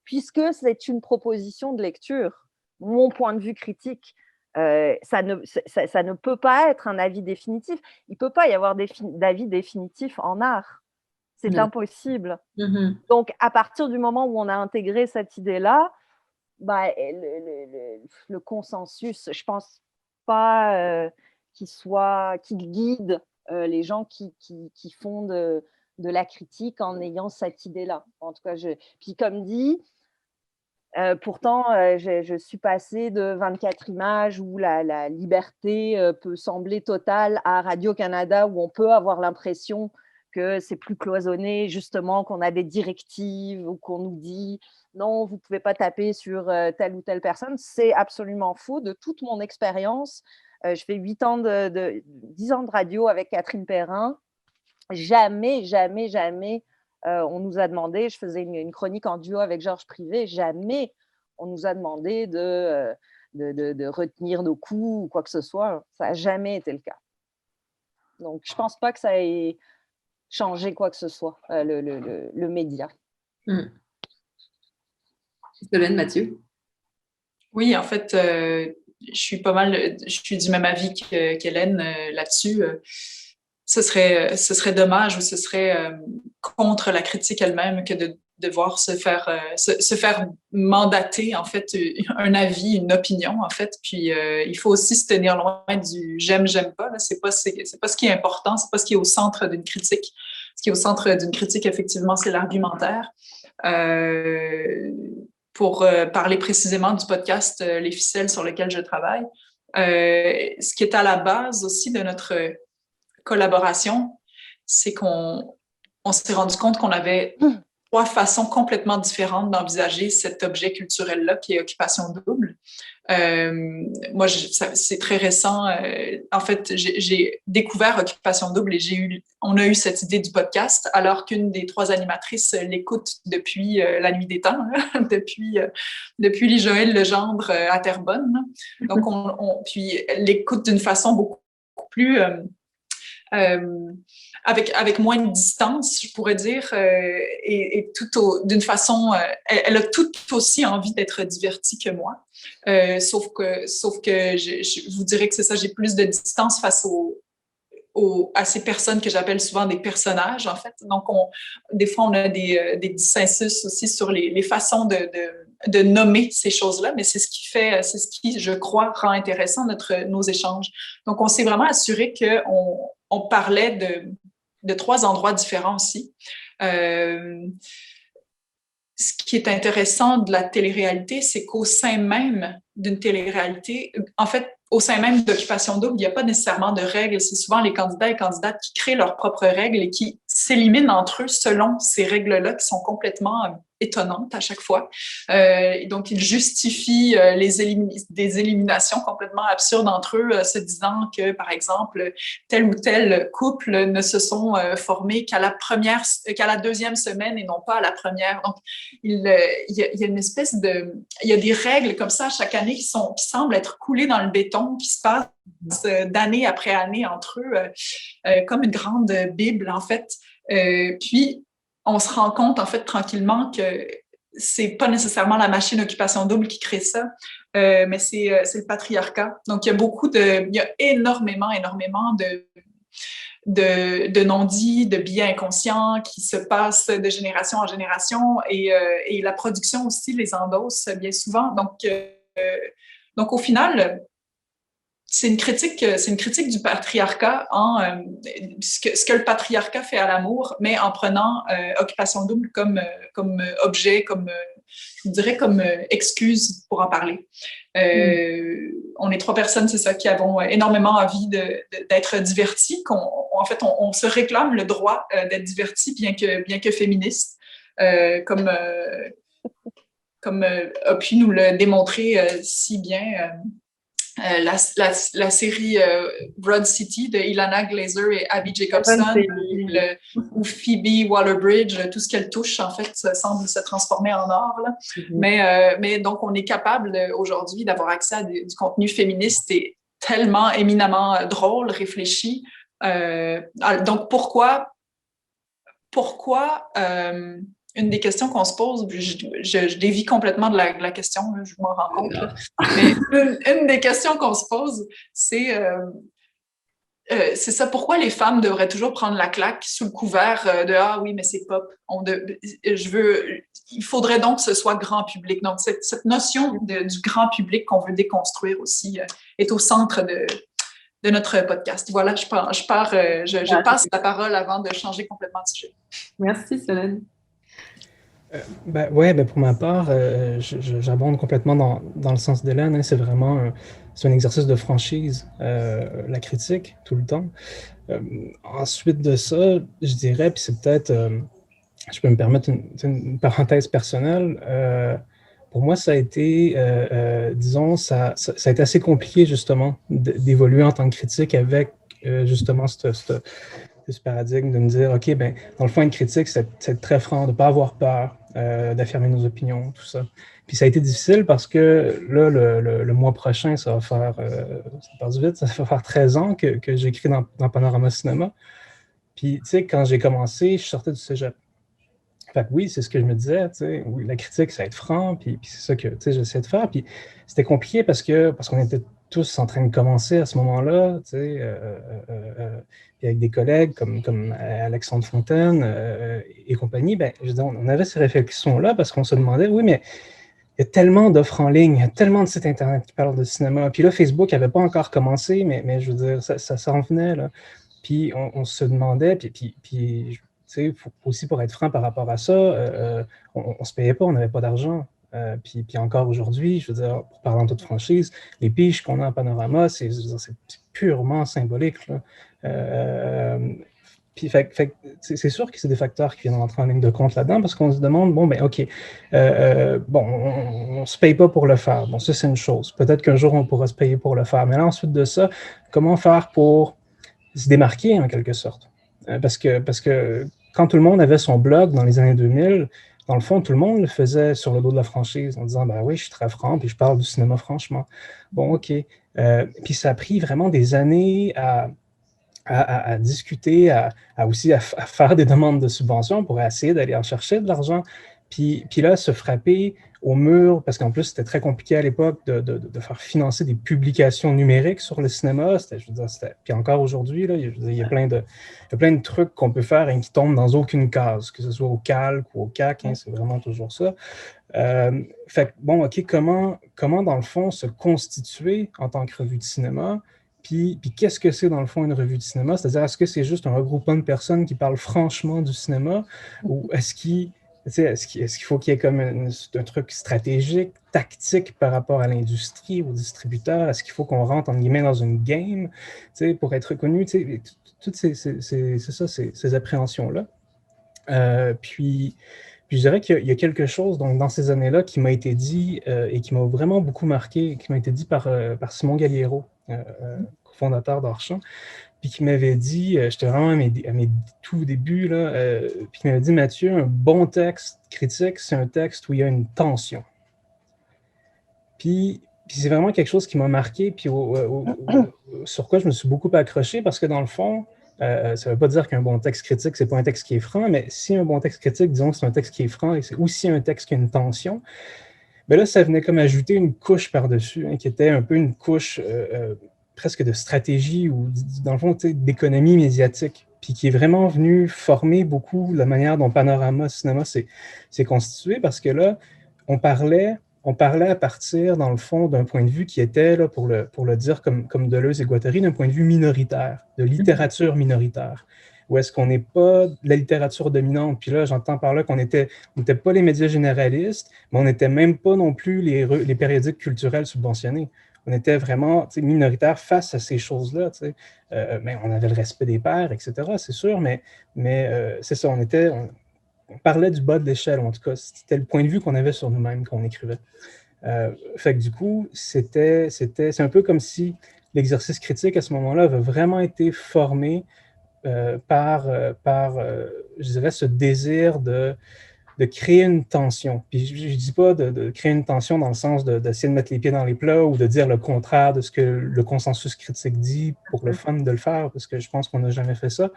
puisque c'est une proposition de lecture, mon point de vue critique. Ça ne peut pas être un avis définitif. Il ne peut pas y avoir d'avis définitif en art. C'est impossible. Donc, à partir du moment où on a intégré cette idée-là, le consensus, je ne pense pas qu'il guide les gens qui font de la critique en ayant cette idée-là. En tout cas, puis comme dit, pourtant, je suis passée de 24 images où la liberté peut sembler totale à Radio-Canada où on peut avoir l'impression que c'est plus cloisonné, justement, qu'on a des directives ou qu'on nous dit non, vous ne pouvez pas taper sur telle ou telle personne. C'est absolument faux. De toute mon expérience, je fais 10 ans de radio avec Catherine Perrin. Jamais on nous a demandé, je faisais une chronique en duo avec Georges Privé, jamais on nous a demandé de retenir nos coups ou quoi que ce soit. Ça n'a jamais été le cas. Donc, je ne pense pas que ça ait changé quoi que ce soit, le média. Solène, Mathieu? Oui, en fait, je suis du même avis qu'Hélène là-dessus. Ce serait dommage ou ce serait contre la critique elle-même que de devoir se faire mandater, en fait, un avis, une opinion, en fait. Puis, il faut aussi se tenir loin du j'aime, j'aime pas. Là. C'est pas ce qui est important, c'est pas ce qui est au centre d'une critique. Ce qui est au centre d'une critique, effectivement, c'est l'argumentaire. Pour parler précisément du podcast Les ficelles sur lequel je travaille, ce qui est à la base aussi de notre collaboration, c'est qu'on s'est rendu compte qu'on avait 3 façons complètement différentes d'envisager cet objet culturel-là qui est Occupation Double. Moi, c'est très récent. En fait, j'ai découvert Occupation Double et on a eu cette idée du podcast alors qu'une des 3 animatrices l'écoute depuis la nuit des temps, hein, depuis Joël Legendre à Terrebonne. Donc, puis elle l'écoute d'une façon beaucoup plus... avec moins de distance, je pourrais dire, et d'une façon, elle a tout aussi envie d'être divertie que moi. Sauf que je vous dirais que c'est ça, j'ai plus de distance face à ces personnes que j'appelle souvent des personnages, en fait. Donc, des fois, on a des dissensus aussi sur les façons de nommer ces choses-là, mais c'est ce qui, je crois, rend intéressant nos échanges. Donc, on s'est vraiment assuré qu'on parlait de 3 endroits différents aussi. Ce qui est intéressant de la télé-réalité, c'est qu'au sein même d'une télé-réalité, en fait, au sein même d'Occupation Double, il n'y a pas nécessairement de règles. C'est souvent les candidats et candidates qui créent leurs propres règles et qui s'éliminent entre eux selon ces règles-là qui sont complètement étonnantes à chaque fois. Et donc, ils justifient des éliminations complètement absurdes entre eux, se disant que, par exemple, tel ou tel couple ne se sont formés qu'à la 2e semaine et non pas à la première. Donc, il y a une espèce il y a des règles comme ça chaque année qui semblent être coulées dans le béton, qui se passent d'année après année entre eux, comme une grande Bible, en fait. Puis, on se rend compte, en fait, tranquillement que c'est pas nécessairement la machine Occupation Double qui crée ça, mais c'est le patriarcat. Donc, il y a énormément de non-dits, de biais inconscients qui se passent de génération en génération et la production aussi les endosse bien souvent. Donc au final, c'est une critique du patriarcat ce que le patriarcat fait à l'amour, mais en prenant Occupation Double comme objet, je dirais comme excuse pour en parler. On est 3 personnes, c'est ça, qui avons énormément envie d'être diverties. En fait, on se réclame le droit d'être divertis, bien que féministe, comme a pu nous le démontrer si bien la série Broad City de Ilana Glazer et Abby Jacobson ou Phoebe Waller-Bridge, tout ce qu'elle touche, en fait, ça semble se transformer en or. Là. Mais donc, on est capable aujourd'hui d'avoir accès à du contenu féministe et tellement éminemment drôle, réfléchi. Donc, pourquoi une des questions qu'on se pose, je dévie complètement de la question, je m'en rends compte, là. Mais une des questions qu'on se pose, c'est ça, pourquoi les femmes devraient toujours prendre la claque sous le couvert de « Ah oui, mais c'est pop ». Il faudrait donc que ce soit grand public. Donc, cette notion du grand public qu'on veut déconstruire aussi est au centre de notre podcast. Voilà, je passe la parole avant de changer complètement de sujet. Merci, Solène. Pour ma part, j'abonde complètement dans le sens d'Hélène. Hein, c'est un exercice de franchise, la critique, tout le temps. Ensuite de ça, je dirais, puis c'est peut-être, je peux me permettre une parenthèse personnelle, pour moi, ça a été, disons, ça a été assez compliqué, justement, d'évoluer en tant que critique avec, justement, ce paradigme de me dire, OK, dans le fond, une critique, c'est très franc, de ne pas avoir peur, d'affirmer nos opinions, tout ça. Puis ça a été difficile parce que là, le mois prochain, ça va faire, ça passe vite, ça va faire 13 ans que j'écris dans Panorama Cinéma. Puis, tu sais, quand j'ai commencé, je sortais du cégep. Fait que oui, c'est ce que je me disais, tu sais, oui, la critique, ça va être franc, puis c'est ça que, tu sais, j'essayais de faire. Puis c'était compliqué parce qu'on était tous en train de commencer à ce moment-là, tu sais, puis avec des collègues comme Alexandre Fontaine et compagnie, ben, je veux dire, on avait ces réflexions-là parce qu'on se demandait, oui, mais il y a tellement d'offres en ligne, il y a tellement de sites Internet qui parlent de cinéma. Puis là, Facebook n'avait pas encore commencé, mais je veux dire, ça s'en venait, là. Puis on se demandait, puis tu sais, aussi pour être franc par rapport à ça, on ne se payait pas, on n'avait pas d'argent. Puis encore aujourd'hui, je veux dire, pour parler en toute franchise, les piges qu'on a en Panorama, c'est purement symbolique, là. Puis c'est sûr que c'est des facteurs qui viennent rentrer en ligne de compte là-dedans parce qu'on se demande, bon, ben OK, bon, on ne se paye pas pour le faire. Bon, ça, c'est une chose. Peut-être qu'un jour, on pourra se payer pour le faire. Mais là, ensuite de ça, comment faire pour se démarquer en quelque sorte? Parce que quand tout le monde avait son blog dans les années 2000, dans le fond, tout le monde le faisait sur le dos de la franchise en disant, ben oui, je suis très franc, puis je parle du cinéma franchement. Bon, OK. Puis ça a pris vraiment des années à discuter, aussi à faire des demandes de subventions pour essayer d'aller en chercher de l'argent. Puis là, se frapper au mur, parce qu'en plus, c'était très compliqué à l'époque de faire financer des publications numériques sur le cinéma. Puis encore aujourd'hui, là, il y a plein de trucs qu'on peut faire et qui tombent dans aucune case, que ce soit au calque ou au CAC, hein, c'est vraiment toujours ça. Fait que, bon, OK, comment, dans le fond, se constituer en tant que revue de cinéma? Puis qu'est-ce que c'est, dans le fond, une revue de cinéma? C'est-à-dire, est-ce que c'est juste un regroupement de personnes qui parlent franchement du cinéma? Ou est-ce qu'il faut qu'il y ait comme un truc stratégique, tactique par rapport à l'industrie, aux distributeurs? Est-ce qu'il faut qu'on rentre, en guillemets, dans une game pour être reconnu? Toutes ces appréhensions-là. Puis je dirais qu'il y a quelque chose donc, dans ces années-là qui m'a été dit et qui m'a vraiment beaucoup marqué, qui m'a été dit par Simon Galliero, cofondateur d'Orchamps, puis qui m'avait dit, j'étais vraiment à mes tout débuts, là, puis qui m'avait dit, Mathieu, un bon texte critique, c'est un texte où il y a une tension. Puis c'est vraiment quelque chose qui m'a marqué, puis sur quoi je me suis beaucoup accroché, parce que dans le fond, ça ne veut pas dire qu'un bon texte critique, ce n'est pas un texte qui est franc, mais si un bon texte critique, disons que c'est un texte qui est franc et c'est aussi un texte qui a une tension, bien là, ça venait comme ajouter une couche par-dessus, hein, qui était un peu une couche presque de stratégie ou, dans le fond, d'économie médiatique, puis qui est vraiment venu former beaucoup la manière dont Panorama Cinéma s'est constitué, parce que là, on parlait à partir, dans le fond, d'un point de vue qui était, là, pour le dire comme Deleuze et Guattari, d'un point de vue minoritaire, de littérature minoritaire. Où est-ce qu'on n'est pas la littérature dominante? Puis là, j'entends par là qu'on n'était pas les médias généralistes, mais on n'était même pas non plus les périodiques culturels subventionnés. On était vraiment minoritaire face à ces choses-là. Mais on avait le respect des pairs, etc., c'est sûr, mais c'est ça, on parlait du bas de l'échelle, en tout cas, c'était le point de vue qu'on avait sur nous-mêmes quand on écrivait. Fait que du coup, c'est un peu comme si l'exercice critique à ce moment-là avait vraiment été formé par je dirais, ce désir de créer une tension. Puis je ne dis pas de créer une tension dans le sens d'essayer de mettre les pieds dans les plats ou de dire le contraire de ce que le consensus critique dit pour le fun de le faire, parce que je pense qu'on n'a jamais fait ça.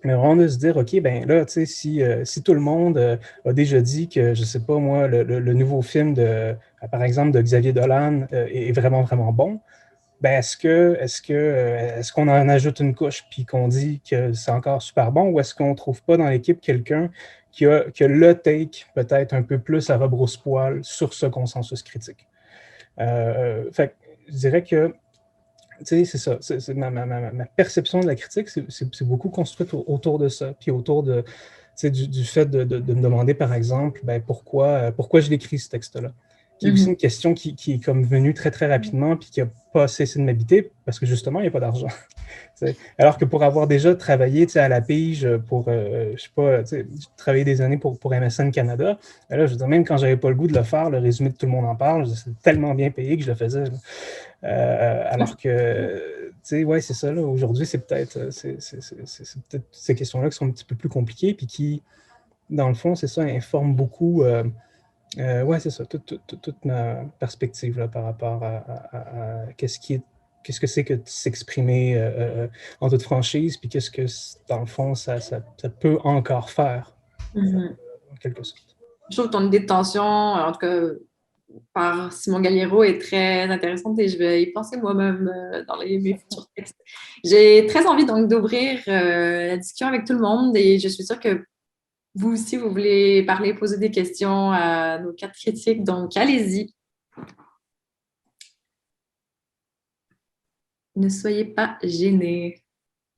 Mais vraiment de se dire, OK, ben là, tu sais, si tout le monde a déjà dit que, je ne sais pas moi, le nouveau film, par exemple, de Xavier Dolan est vraiment, vraiment bon, ben est-ce qu'on en ajoute une couche puis qu'on dit que c'est encore super bon, ou est-ce qu'on ne trouve pas dans l'équipe quelqu'un qui a le take peut-être un peu plus à rebrousse-poil sur ce consensus critique? Fait que je dirais que c'est ça, ma perception de la critique, c'est beaucoup construite autour de ça, puis autour du fait de me demander, par exemple, ben, pourquoi je l'écris, ce texte-là. Qui est aussi une question qui est comme venue très, très rapidement, puis qui n'a pas cessé de m'habiter, parce que justement, il n'y a pas d'argent. Alors que pour avoir déjà travaillé à la pige pour, je sais pas, travaillé des années pour MSN Canada, là, je veux dire, même quand je n'avais pas le goût de le faire, le résumé de Tout le monde en parle, c'est tellement bien payé que je le faisais. Alors que, ouais, c'est ça, là, aujourd'hui, c'est peut-être ces questions-là qui sont un petit peu plus compliquées, puis qui, dans le fond, c'est ça, informent beaucoup Ouais, c'est ça. Toute ma perspective là, par rapport à qu'est-ce que c'est que de s'exprimer en toute franchise, puis qu'est-ce que, dans le fond, ça peut encore faire, en quelque sorte. Je trouve que ton idée de tension, en tout cas par Simon Galliero, est très intéressante et je vais y penser moi-même dans mes futurs textes. J'ai très envie donc d'ouvrir la discussion avec tout le monde et je suis sûre que vous aussi, vous voulez parler, poser des questions à nos 4 critiques, donc allez-y. Ne soyez pas gênés.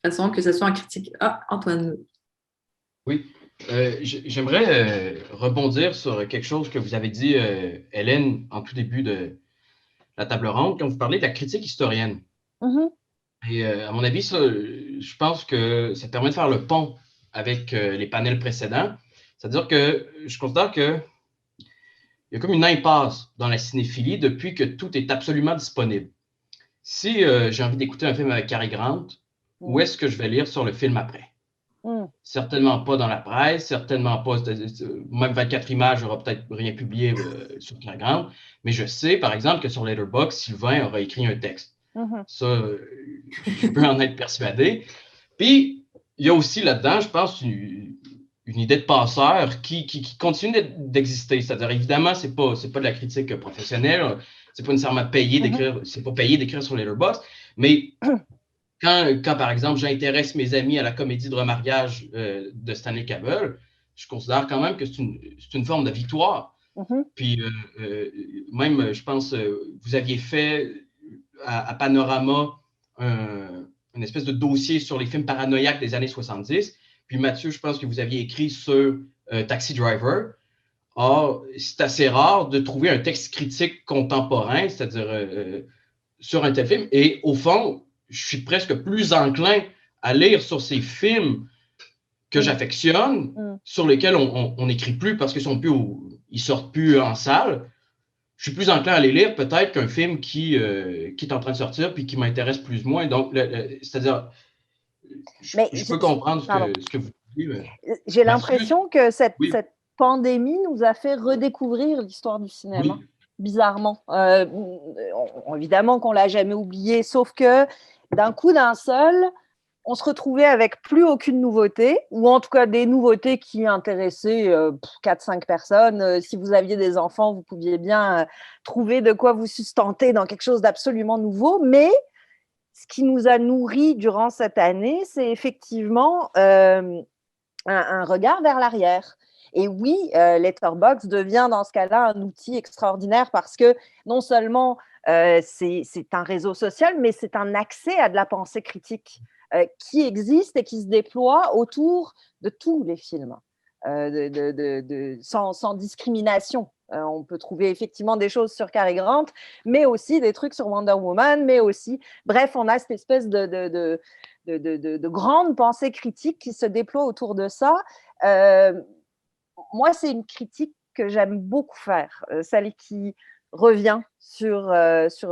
De toute façon, que ce soit en critique. Ah, Antoine. Oui. J'aimerais rebondir sur quelque chose que vous avez dit, Hélène, en tout début de la table ronde, quand vous parlez de la critique historienne. Mhm. Et à mon avis, ça, je pense que ça permet de faire le pont avec les panels précédents. C'est-à-dire que je considère qu'il y a comme une impasse dans la cinéphilie depuis que tout est absolument disponible. Si j'ai envie d'écouter un film avec Cary Grant, où est-ce que je vais lire sur le film après? Certainement pas dans la presse, certainement pas, même 24 images n'aura peut-être rien publié sur Cary Grant, mais je sais, par exemple, que sur Letterboxd, Sylvain aura écrit un texte. Ça, je peux en être persuadé. Puis, il y a aussi là-dedans, je pense, une idée de passeur qui continue d'exister. C'est-à-dire, évidemment, c'est pas de la critique professionnelle, c'est pas nécessairement payé d'écrire, c'est pas payé d'écrire sur Letterboxd, mais quand, par exemple, j'intéresse mes amis à la comédie de remariage de Stanley Cavell, je considère quand même que c'est une forme de victoire. Puis, même, je pense, vous aviez fait à Panorama une espèce de dossier sur les films paranoïaques des années 70. Puis, Mathieu, je pense que vous aviez écrit sur Taxi Driver. Or, c'est assez rare de trouver un texte critique contemporain, c'est-à-dire sur un tel film. Et au fond, je suis presque plus enclin à lire sur ces films que j'affectionne, sur lesquels on n'écrit plus parce qu'ils ils sortent plus en salle. Je suis plus enclin à les lire peut-être qu'un film qui est en train de sortir puis qui m'intéresse plus ou moins. Donc, c'est-à-dire, je peux comprendre ce que vous dites. J'ai l'impression que cette pandémie nous a fait redécouvrir l'histoire du cinéma. Oui. Bizarrement. Évidemment qu'on ne l'a jamais oublié, sauf que d'un coup, d'un seul, on se retrouvait avec plus aucune nouveauté, ou en tout cas des nouveautés qui intéressaient 4-5 personnes. Si vous aviez des enfants, vous pouviez bien trouver de quoi vous sustenter dans quelque chose d'absolument nouveau. Mais ce qui nous a nourris durant cette année, c'est effectivement un regard vers l'arrière. Et oui, Letterboxd devient dans ce cas-là un outil extraordinaire parce que non seulement c'est un réseau social, mais c'est un accès à de la pensée critique qui existe et qui se déploie autour de tous les films, sans discrimination. On peut trouver effectivement des choses sur Cary Grant, mais aussi des trucs sur Wonder Woman, mais aussi… Bref, on a cette espèce de grande pensée critique qui se déploie autour de ça. Moi, c'est une critique que j'aime beaucoup faire, celle qui revient sur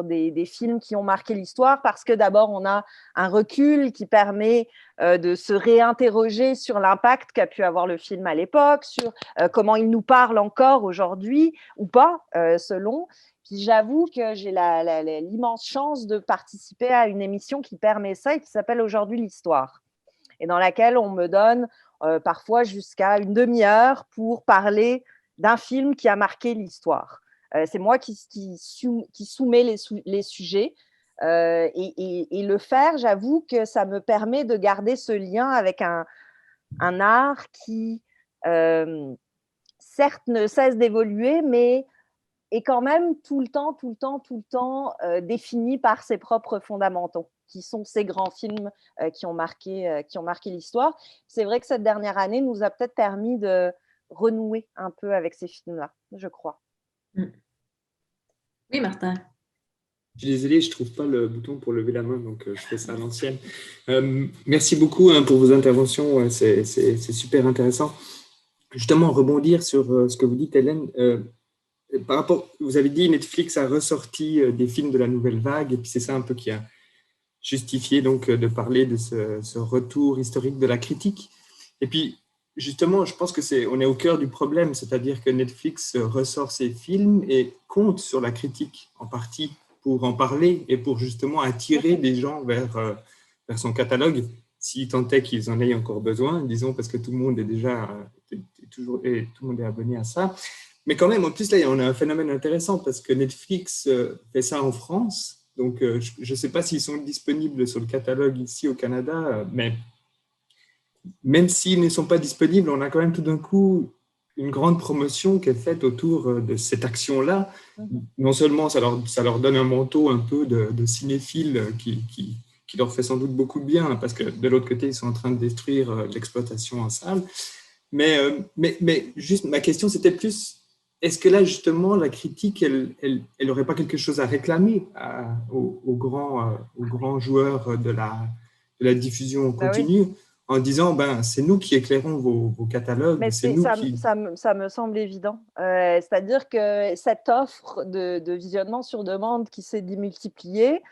des films qui ont marqué l'histoire, parce que d'abord, on a un recul qui permet de se réinterroger sur l'impact qu'a pu avoir le film à l'époque, sur comment il nous parle encore aujourd'hui, ou pas, selon. Puis j'avoue que j'ai l'immense chance de participer à une émission qui permet ça et qui s'appelle Aujourd'hui l'Histoire, et dans laquelle on me donne parfois jusqu'à une demi-heure pour parler d'un film qui a marqué l'histoire. C'est moi qui soumets les sujets et le faire, j'avoue que ça me permet de garder ce lien avec un art qui, certes, ne cesse d'évoluer, mais est quand même tout le temps défini par ses propres fondamentaux, qui sont ces grands films qui ont marqué l'histoire. C'est vrai que cette dernière année nous a peut-être permis de renouer un peu avec ces films-là, je crois. Oui, Martin. Je suis désolé, je ne trouve pas le bouton pour lever la main, donc je fais ça à l'ancienne. Merci beaucoup pour vos interventions, c'est super intéressant. Justement, rebondir sur ce que vous dites, Hélène. Par rapport, vous avez dit Netflix a ressorti des films de la nouvelle vague, et puis c'est ça un peu qui a justifié donc de parler de ce retour historique de la critique. Et puis, justement, je pense on est au cœur du problème, c'est-à-dire que Netflix ressort ses films et compte sur la critique en partie pour en parler et pour justement attirer des gens vers son catalogue, si tant est qu'ils en aient encore besoin, disons, parce que tout le monde est déjà tout le monde est abonné à ça. Mais quand même, en plus, là, on a un phénomène intéressant parce que Netflix fait ça en France. Donc, je ne sais pas s'ils sont disponibles sur le catalogue ici au Canada, mais même s'ils ne sont pas disponibles, on a quand même tout d'un coup une grande promotion qui est faite autour de cette action-là. Non seulement ça leur donne un manteau un peu de cinéphile qui leur fait sans doute beaucoup de bien, parce que de l'autre côté, ils sont en train de détruire l'exploitation en salle. Mais juste, ma question, c'était plus, est-ce que là, justement, la critique, elle n'aurait pas quelque chose à réclamer aux grands joueurs de la diffusion continue, oui, en disant, c'est nous qui éclairons vos catalogues. Mais c'est nous ça me semble évident. C'est-à-dire que cette offre de visionnement sur demande qui s'est démultipliée,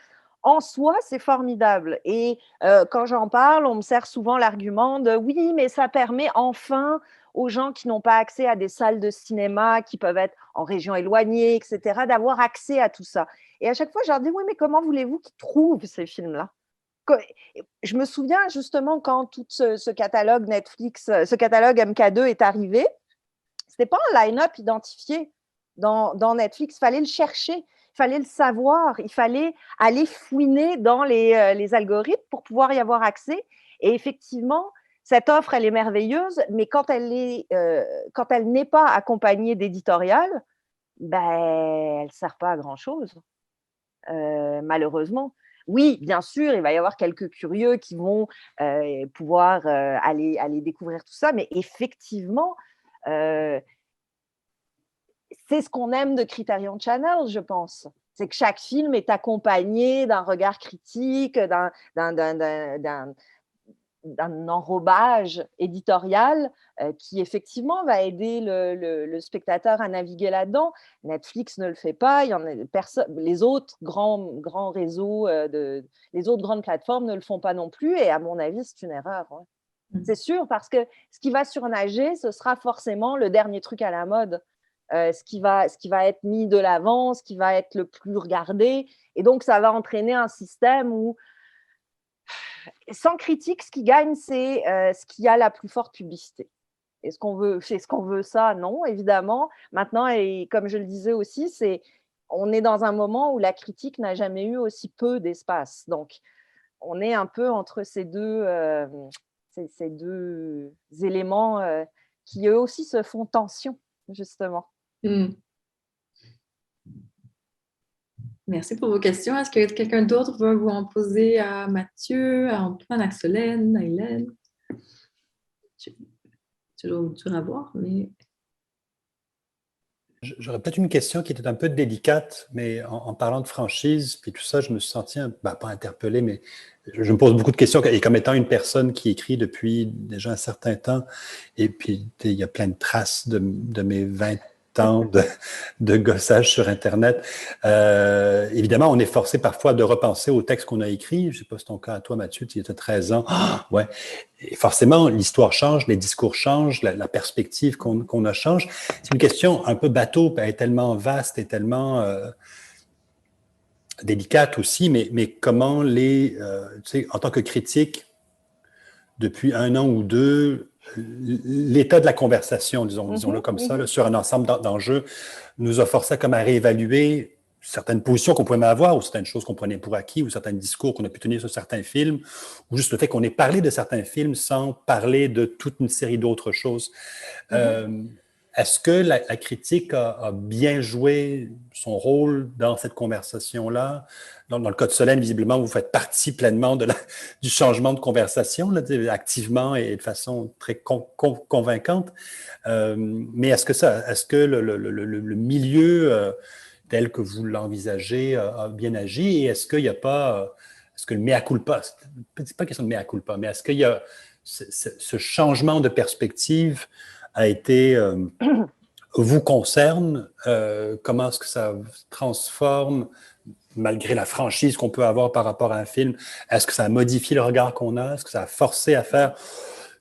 en soi, c'est formidable. Et quand j'en parle, on me sert souvent l'argument de « oui, mais ça permet enfin aux gens qui n'ont pas accès à des salles de cinéma, qui peuvent être en région éloignée, etc., d'avoir accès à tout ça. » Et à chaque fois, je leur dis « oui, mais comment voulez-vous qu'ils trouvent ces films-là ?» Je me souviens justement quand tout ce catalogue Netflix, ce catalogue MK2 est arrivé, ce n'était pas un line-up identifié dans Netflix, il fallait le chercher, il fallait le savoir, il fallait aller fouiner dans les algorithmes pour pouvoir y avoir accès. Et effectivement, cette offre, elle est merveilleuse, mais quand elle n'est pas accompagnée d'éditorial, elle ne sert pas à grand-chose, malheureusement. Oui, bien sûr, il va y avoir quelques curieux qui vont pouvoir aller découvrir tout ça, mais effectivement, c'est ce qu'on aime de Criterion Channel, je pense. C'est que chaque film est accompagné d'un regard critique, d'un enrobage éditorial qui effectivement va aider le spectateur à naviguer là-dedans. Netflix ne le fait pas, les autres grands réseaux, les autres grandes plateformes ne le font pas non plus, et à mon avis, c'est une erreur. Ouais. C'est sûr, parce que ce qui va surnager, ce sera forcément le dernier truc à la mode, ce qui va être mis de l'avant, ce qui va être le plus regardé, et donc ça va entraîner un système où sans critique, ce qui gagne, c'est ce qui a la plus forte publicité. Est-ce qu'on veut ça? Non, évidemment. Maintenant, et comme je le disais aussi, on est dans un moment où la critique n'a jamais eu aussi peu d'espace. Donc, on est un peu entre ces deux éléments qui, eux aussi, se font tension, justement. Merci pour vos questions. Est-ce que quelqu'un d'autre veut vous en poser à Mathieu, à Antoine, à Solène, à Hélène? C'est toujours dur à voir, mais... J'aurais peut-être une question qui était un peu délicate, mais en parlant de franchise, puis tout ça, je me suis senti, pas interpellé, mais je me pose beaucoup de questions. Et comme étant une personne qui écrit depuis déjà un certain temps, et puis il y a plein de traces de mes 20 ans de gossage sur Internet. Évidemment, on est forcé parfois de repenser au texte qu'on a écrit. Je ne sais pas si c'est ton cas à toi, Mathieu, tu étais 13 ans. Ouais. Et forcément, l'histoire change, les discours changent, la perspective qu'on a change. C'est une question un peu bateau, elle est tellement vaste et tellement délicate aussi, mais comment tu sais, en tant que critique, depuis 1 an ou 2, l'état de la conversation, disons-le comme ça, là, sur un ensemble d'enjeux, nous a forcé à réévaluer certaines positions qu'on pouvait avoir, ou certaines choses qu'on prenait pour acquis, ou certains discours qu'on a pu tenir sur certains films, ou juste le fait qu'on ait parlé de certains films sans parler de toute une série d'autres choses. Est-ce que la critique a bien joué son rôle dans cette conversation-là? Dans le cas de Solène, visiblement, vous faites partie pleinement du changement de conversation, là, activement et de façon très convaincante. Mais est-ce que le milieu tel que vous l'envisagez a bien agi? Et est-ce qu'il n'y a pas... Est-ce que le mea culpa... C'est pas question de mea culpa, mais est-ce qu'il y a ce changement de perspective a été, vous concerne, comment est-ce que ça transforme, malgré la franchise qu'on peut avoir par rapport à un film, est-ce que ça a modifié le regard qu'on a, est-ce que ça a forcé à faire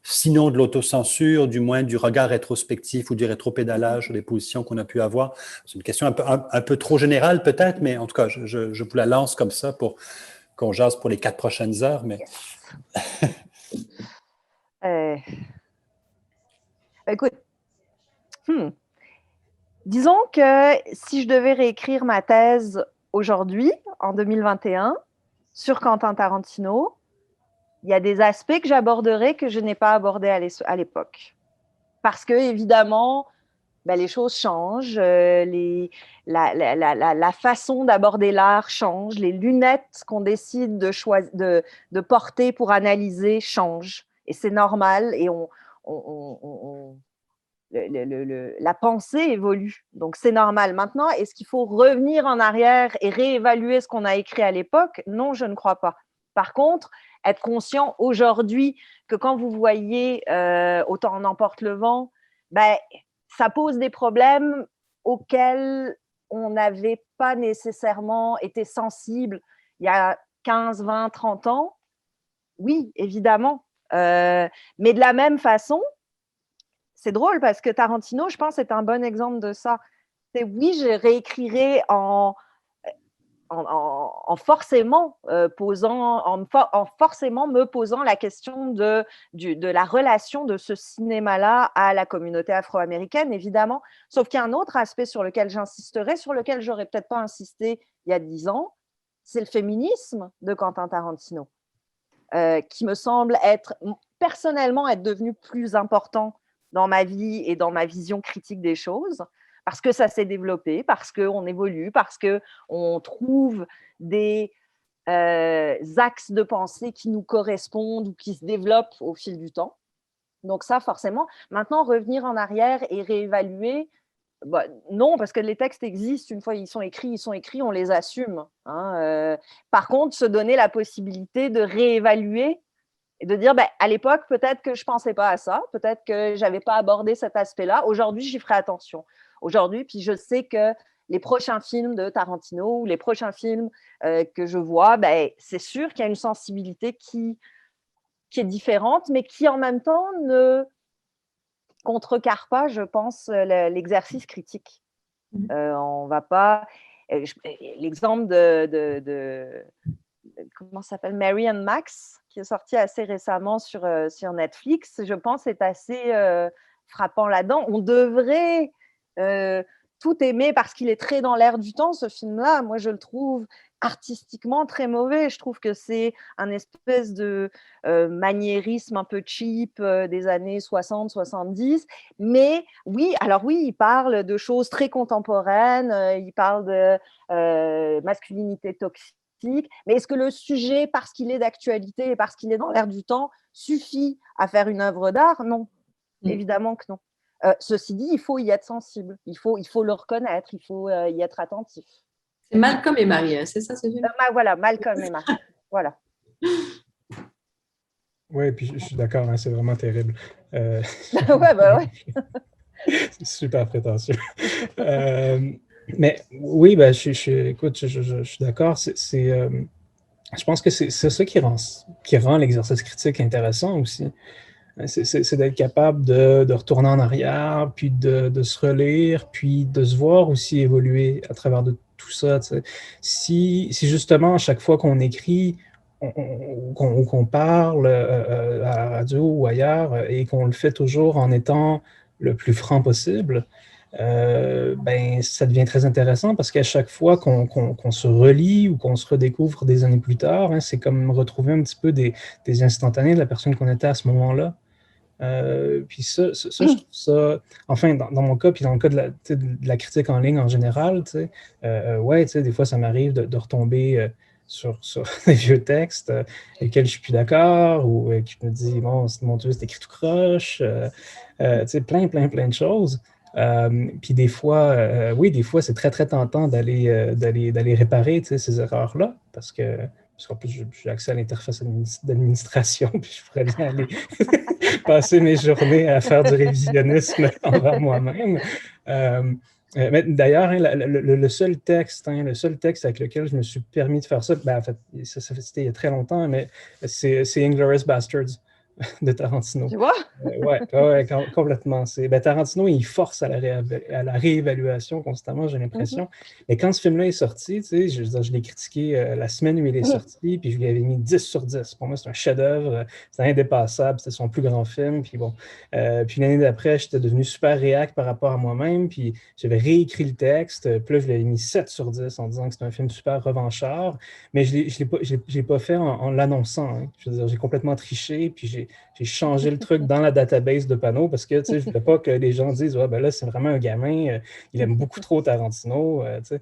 sinon de l'autocensure, du moins du regard rétrospectif ou du rétropédalage sur les positions qu'on a pu avoir. C'est une question un peu trop générale peut-être, mais en tout cas, je vous la lance comme ça pour qu'on jase pour les 4 prochaines heures. Mais... Écoute, disons que si je devais réécrire ma thèse aujourd'hui, en 2021, sur Quentin Tarantino, il y a des aspects que j'aborderai que je n'ai pas abordés à l'époque. Parce que, évidemment, les choses changent, la façon d'aborder l'art change, les lunettes qu'on décide de porter pour analyser changent. Et c'est normal, et la pensée évolue. Donc, c'est normal. Maintenant, est-ce qu'il faut revenir en arrière et réévaluer ce qu'on a écrit à l'époque? Non, je ne crois pas. Par contre, être conscient aujourd'hui que quand vous voyez Autant en emporte le vent, ça pose des problèmes auxquels on n'avait pas nécessairement été sensible il y a 15, 20, 30 ans. Oui, évidemment. Mais de la même façon, c'est drôle parce que Tarantino, je pense, est un bon exemple de ça. Oui, je réécrirai en forcément me posant la question de la relation de ce cinéma-là à la communauté afro-américaine, évidemment. Sauf qu'il y a un autre aspect sur lequel j'insisterai, sur lequel j'aurais peut-être pas insisté il y a 10 ans, c'est le féminisme de Quentin Tarantino, qui me semble personnellement être devenu plus important dans ma vie et dans ma vision critique des choses, parce que ça s'est développé, parce qu'on évolue, parce qu'on trouve des axes de pensée qui nous correspondent ou qui se développent au fil du temps. Donc ça, forcément. Maintenant, revenir en arrière et réévaluer, non, parce que les textes existent. Une fois ils sont écrits, on les assume. Par contre, se donner la possibilité de réévaluer et de dire, à l'époque, peut-être que je ne pensais pas à ça, peut-être que je n'avais pas abordé cet aspect-là. Aujourd'hui, j'y ferai attention. Aujourd'hui, puis je sais que les prochains films de Tarantino ou les prochains films que je vois, c'est sûr qu'il y a une sensibilité qui est différente, mais qui en même temps ne contrecarre pas, je pense, l'exercice critique. On va pas... L'exemple de comment ça s'appelle, Mary and Max, qui est sorti assez récemment sur Netflix, je pense, est assez frappant là-dedans. On devrait tout aimer parce qu'il est très dans l'air du temps, ce film-là. Moi, je le trouve artistiquement très mauvais. Je trouve que c'est un espèce de maniérisme un peu cheap des années 60-70. Mais oui, alors oui, il parle de choses très contemporaines, il parle de masculinité toxique. Mais est-ce que le sujet, parce qu'il est d'actualité et parce qu'il est dans l'air du temps, suffit à faire une œuvre d'art? Non, évidemment que non. Ceci dit, il faut y être sensible, il faut le reconnaître, il faut y être attentif. C'est Malcolm et Marie, c'est ça ce film? Voilà, Malcolm et Marie. Voilà. Oui, puis je suis d'accord, c'est vraiment terrible. Ouais. C'est super prétentieux. Mais oui, écoute, je suis d'accord. Je pense que c'est ça qui rend l'exercice critique intéressant aussi. C'est d'être capable de retourner en arrière, puis de se relire, puis de se voir aussi évoluer à travers de tout ça. Si justement, à chaque fois qu'on écrit, qu'on parle à la radio ou ailleurs, et qu'on le fait toujours en étant le plus franc possible, ça devient très intéressant parce qu'à chaque fois qu'on se relit ou qu'on se redécouvre des années plus tard, c'est comme retrouver un petit peu des instantanés de la personne qu'on était à ce moment-là. Puis ça, je trouve ça, enfin, dans mon cas, puis dans le cas de la critique en ligne en général, des fois, ça m'arrive de retomber sur des vieux textes avec lesquels je suis plus d'accord ou que je me dis, bon, mon Dieu, c'est écrit tout croche, plein de choses. Puis des fois, des fois, c'est très, très tentant d'aller réparer ces erreurs-là parce qu'en plus, j'ai accès à l'interface d'administration, puis je pourrais bien aller passer mes journées à faire du révisionnisme envers moi-même. Mais d'ailleurs, le seul texte avec lequel je me suis permis de faire ça, en fait, c'était il y a très longtemps, mais c'est Inglourious Basterds de Tarantino. Tu vois? Ouais, complètement. Tarantino, il force à la réévaluation constamment, j'ai l'impression. Mais quand ce film-là est sorti, tu sais, je l'ai critiqué la semaine où il est sorti, puis je lui avais mis 10 sur 10. Pour moi, c'est un chef-d'œuvre, c'est indépassable, c'était son plus grand film. Puis bon, puis l'année d'après, j'étais devenu super réac par rapport à moi-même, puis j'avais réécrit le texte, puis là, je l'avais mis 7 sur 10 en disant que c'était un film super revanchard, mais je ne l'ai pas fait en l'annonçant. Hein. Je veux dire, j'ai complètement triché, puis j'ai changé le truc dans la database de panneaux parce que, tu sais, je ne voulais pas que les gens disent « Ouais, ben là, c'est vraiment un gamin, il aime beaucoup trop Tarantino. » tu sais.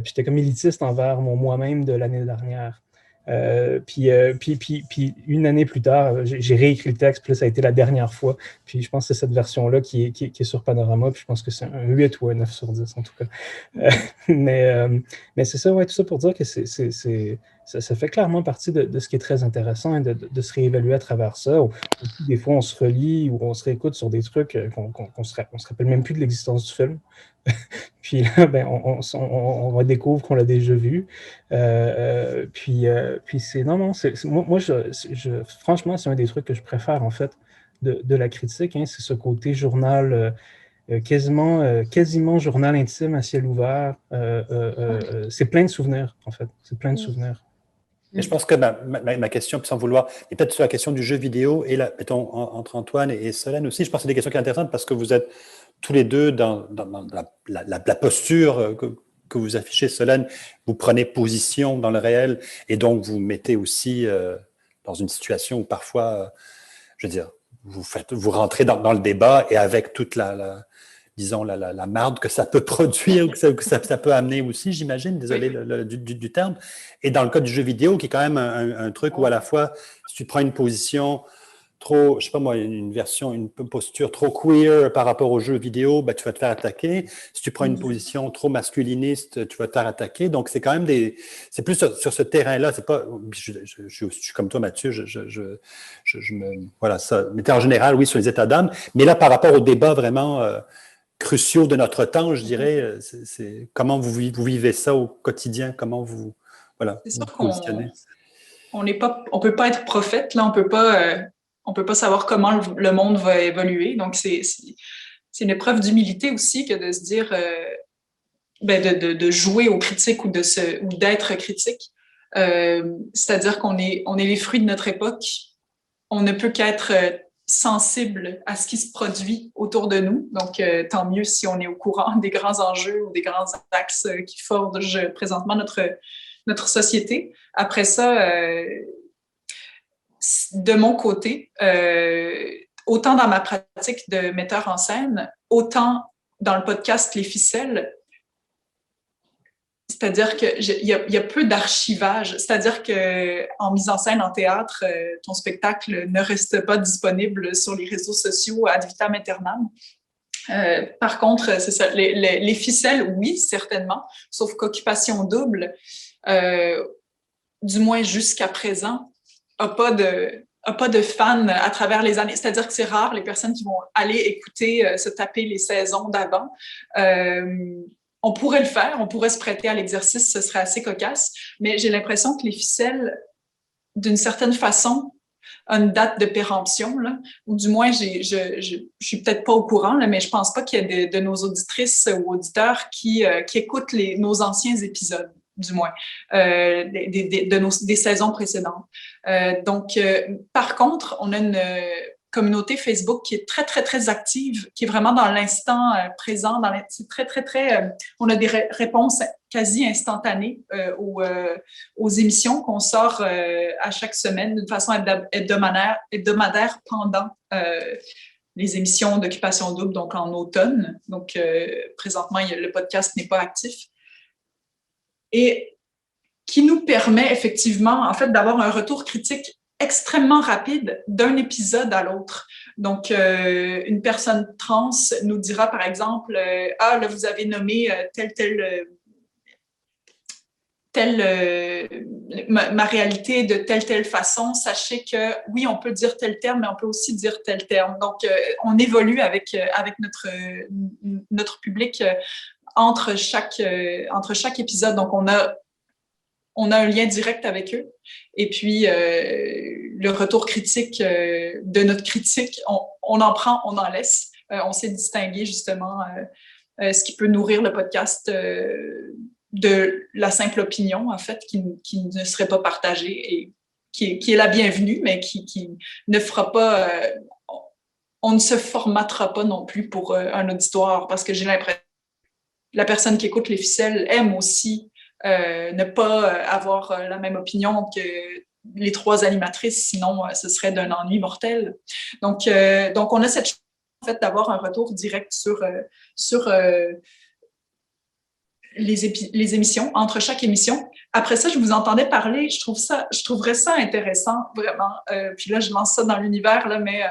Puis j'étais comme élitiste envers moi-même de l'année dernière. Puis une année plus tard, j'ai réécrit le texte, puis là, ça a été la dernière fois. Puis je pense que c'est cette version-là qui est sur Panorama, puis je pense que c'est un 8 ou un 9 sur 10 en tout cas. Mais c'est ça, ouais, tout ça pour dire que ça fait clairement partie de ce qui est très intéressant, hein, de se réévaluer à travers ça. Aussi, des fois, on se relit ou on se réécoute sur des trucs qu'on ne se rappelle même plus de l'existence du film. Puis là, ben, on redécouvre qu'on l'a déjà vu. Puis c'est... Non, moi, franchement, c'est un des trucs que je préfère, en fait, de la critique. Hein, c'est ce côté journal... quasiment journal intime à ciel ouvert. C'est plein de souvenirs, en fait. C'est plein de souvenirs. Et je pense que ma question, sans vouloir, et peut-être sur la question du jeu vidéo, et là, mettons, entre Antoine et Solène aussi, je pense que c'est des questions qui sont intéressantes parce que vous êtes tous les deux dans la posture que vous affichez, Solène. Vous prenez position dans le réel et donc vous mettez aussi dans une situation où parfois, je veux dire, vous rentrez dans le débat et avec toute disons, la marde que ça peut produire, que ça peut amener aussi, j'imagine, désolé du terme. Et dans le cas du jeu vidéo, qui est quand même un truc où à la fois, si tu prends une position trop, je sais pas moi, une posture trop queer par rapport au jeu vidéo, ben, tu vas te faire attaquer. Si tu prends une position trop masculiniste, tu vas te faire attaquer. Donc, c'est quand même c'est plus sur ce terrain-là. C'est pas, je suis comme toi, Mathieu, voilà, ça. Mais en général, oui, sur les états d'âme. Mais là, par rapport au débat vraiment cruciaux de notre temps, je dirais, c'est comment vous vivez ça au quotidien, comment vous positionnez. On peut pas être prophète, là, on peut pas savoir comment le monde va évoluer. Donc, c'est une épreuve d'humilité aussi que de se dire, de jouer aux critiques ou d'être critique. C'est-à-dire qu'on est les fruits de notre époque. On ne peut qu'être sensible à ce qui se produit autour de nous. Donc, tant mieux si on est au courant des grands enjeux ou des grands axes qui forgent présentement notre société. Après ça, de mon côté, autant dans ma pratique de metteur en scène, autant dans le podcast Les Ficelles, c'est-à-dire qu'il y a peu d'archivage. C'est-à-dire qu'en mise en scène, en théâtre, ton spectacle ne reste pas disponible sur les réseaux sociaux ad vitam aeternam. Par contre, c'est ça, les ficelles, oui, certainement, sauf qu'Occupation Double, du moins jusqu'à présent, n'a pas de fans à travers les années. C'est-à-dire que c'est rare les personnes qui vont aller écouter, se taper les saisons d'avant. On pourrait le faire, on pourrait se prêter à l'exercice, ce serait assez cocasse, mais j'ai l'impression que les ficelles, d'une certaine façon, ont une date de péremption, là, ou du moins, je suis peut-être pas au courant, là, mais je pense pas qu'il y ait de nos auditrices ou auditeurs qui écoutent nos anciens épisodes, du moins, des saisons précédentes. Donc, par contre, on a une communauté Facebook qui est très, très, très active, qui est vraiment dans l'instant présent. C'est très, très, très... on a des réponses quasi instantanées aux émissions qu'on sort à chaque semaine d'une façon hebdomadaire pendant les émissions d'Occupation Double, donc en automne. Donc, présentement, le podcast n'est pas actif. Et qui nous permet effectivement, en fait, d'avoir un retour critique extrêmement rapide d'un épisode à l'autre. Donc, une personne trans nous dira, par exemple, « Ah, là, vous avez nommé ma réalité de telle façon. Sachez que, oui, on peut dire tel terme, mais on peut aussi dire tel terme. » Donc, on évolue avec notre public entre chaque épisode. Donc, on a un lien direct avec eux. Et puis, le retour critique de notre critique, on en prend, on en laisse. On sait distinguer justement ce qui peut nourrir le podcast de la simple opinion, en fait, qui ne serait pas partagée et qui est la bienvenue, mais qui ne fera pas... on ne se formatera pas non plus pour un auditoire, parce que j'ai l'impression que la personne qui écoute les ficelles aime aussi ne pas avoir la même opinion que les 3 animatrices, sinon ce serait d'un ennui mortel. Donc on a cette chance en fait, d'avoir un retour direct sur les émissions, entre chaque émission. Après ça, je vous entendais parler, je trouverais ça intéressant, vraiment. Puis là, je lance ça dans l'univers, là, mais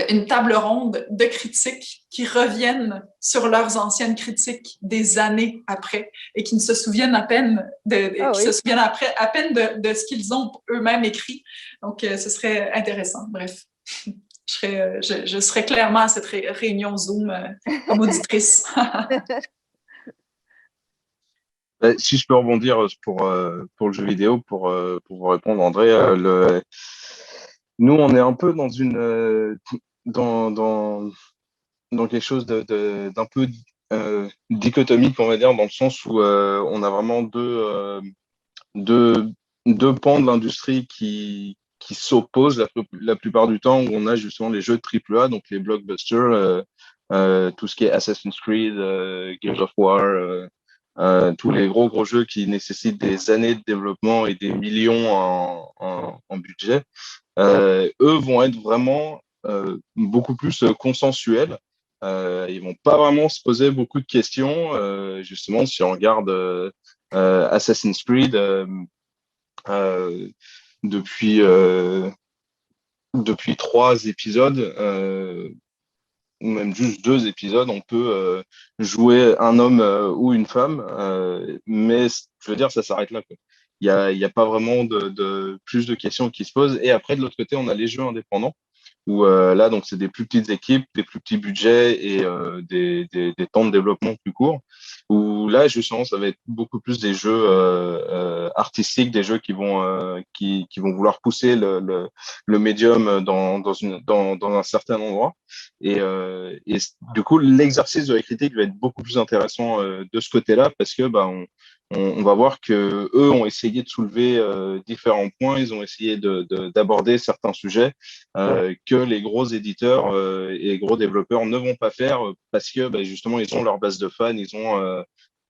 une table ronde de critiques qui reviennent sur leurs anciennes critiques des années après et qui ne se souviennent à peine se souviennent à peine de ce qu'ils ont eux-mêmes écrit. Donc, ce serait intéressant. Bref, je serais clairement à cette réunion Zoom comme auditrice. Si je peux rebondir pour le jeu vidéo, pour vous répondre, André, nous, on est un peu dans dans quelque chose d'un peu dichotomique, on va dire, dans le sens où on a vraiment deux pans de l'industrie qui s'opposent la plupart du temps, où on a justement les jeux de AAA, donc les blockbusters, tout ce qui est Assassin's Creed, Gears of War, tous les gros jeux qui nécessitent des années de développement et des millions en budget. Eux vont être vraiment beaucoup plus consensuels. Ils vont pas vraiment se poser beaucoup de questions. Justement, si on regarde Assassin's Creed, depuis 3 épisodes, ou même juste 2 épisodes, on peut jouer un homme ou une femme, mais je veux dire, ça s'arrête là, quoi. Il y a pas vraiment de plus de questions qui se posent. Et après, de l'autre côté, on a les jeux indépendants, où là, donc, c'est des plus petites équipes, des plus petits budgets et des temps de développement plus courts. Où là, justement, ça va être beaucoup plus des jeux artistiques, des jeux qui vont vouloir pousser le médium dans un certain endroit. Et du coup, l'exercice de la critique va être beaucoup plus intéressant de ce côté-là, parce que on va voir que eux ont essayé de soulever différents points, ils ont essayé d'aborder certains sujets que les gros éditeurs et les gros développeurs ne vont pas faire, parce que justement ils ont leur base de fans,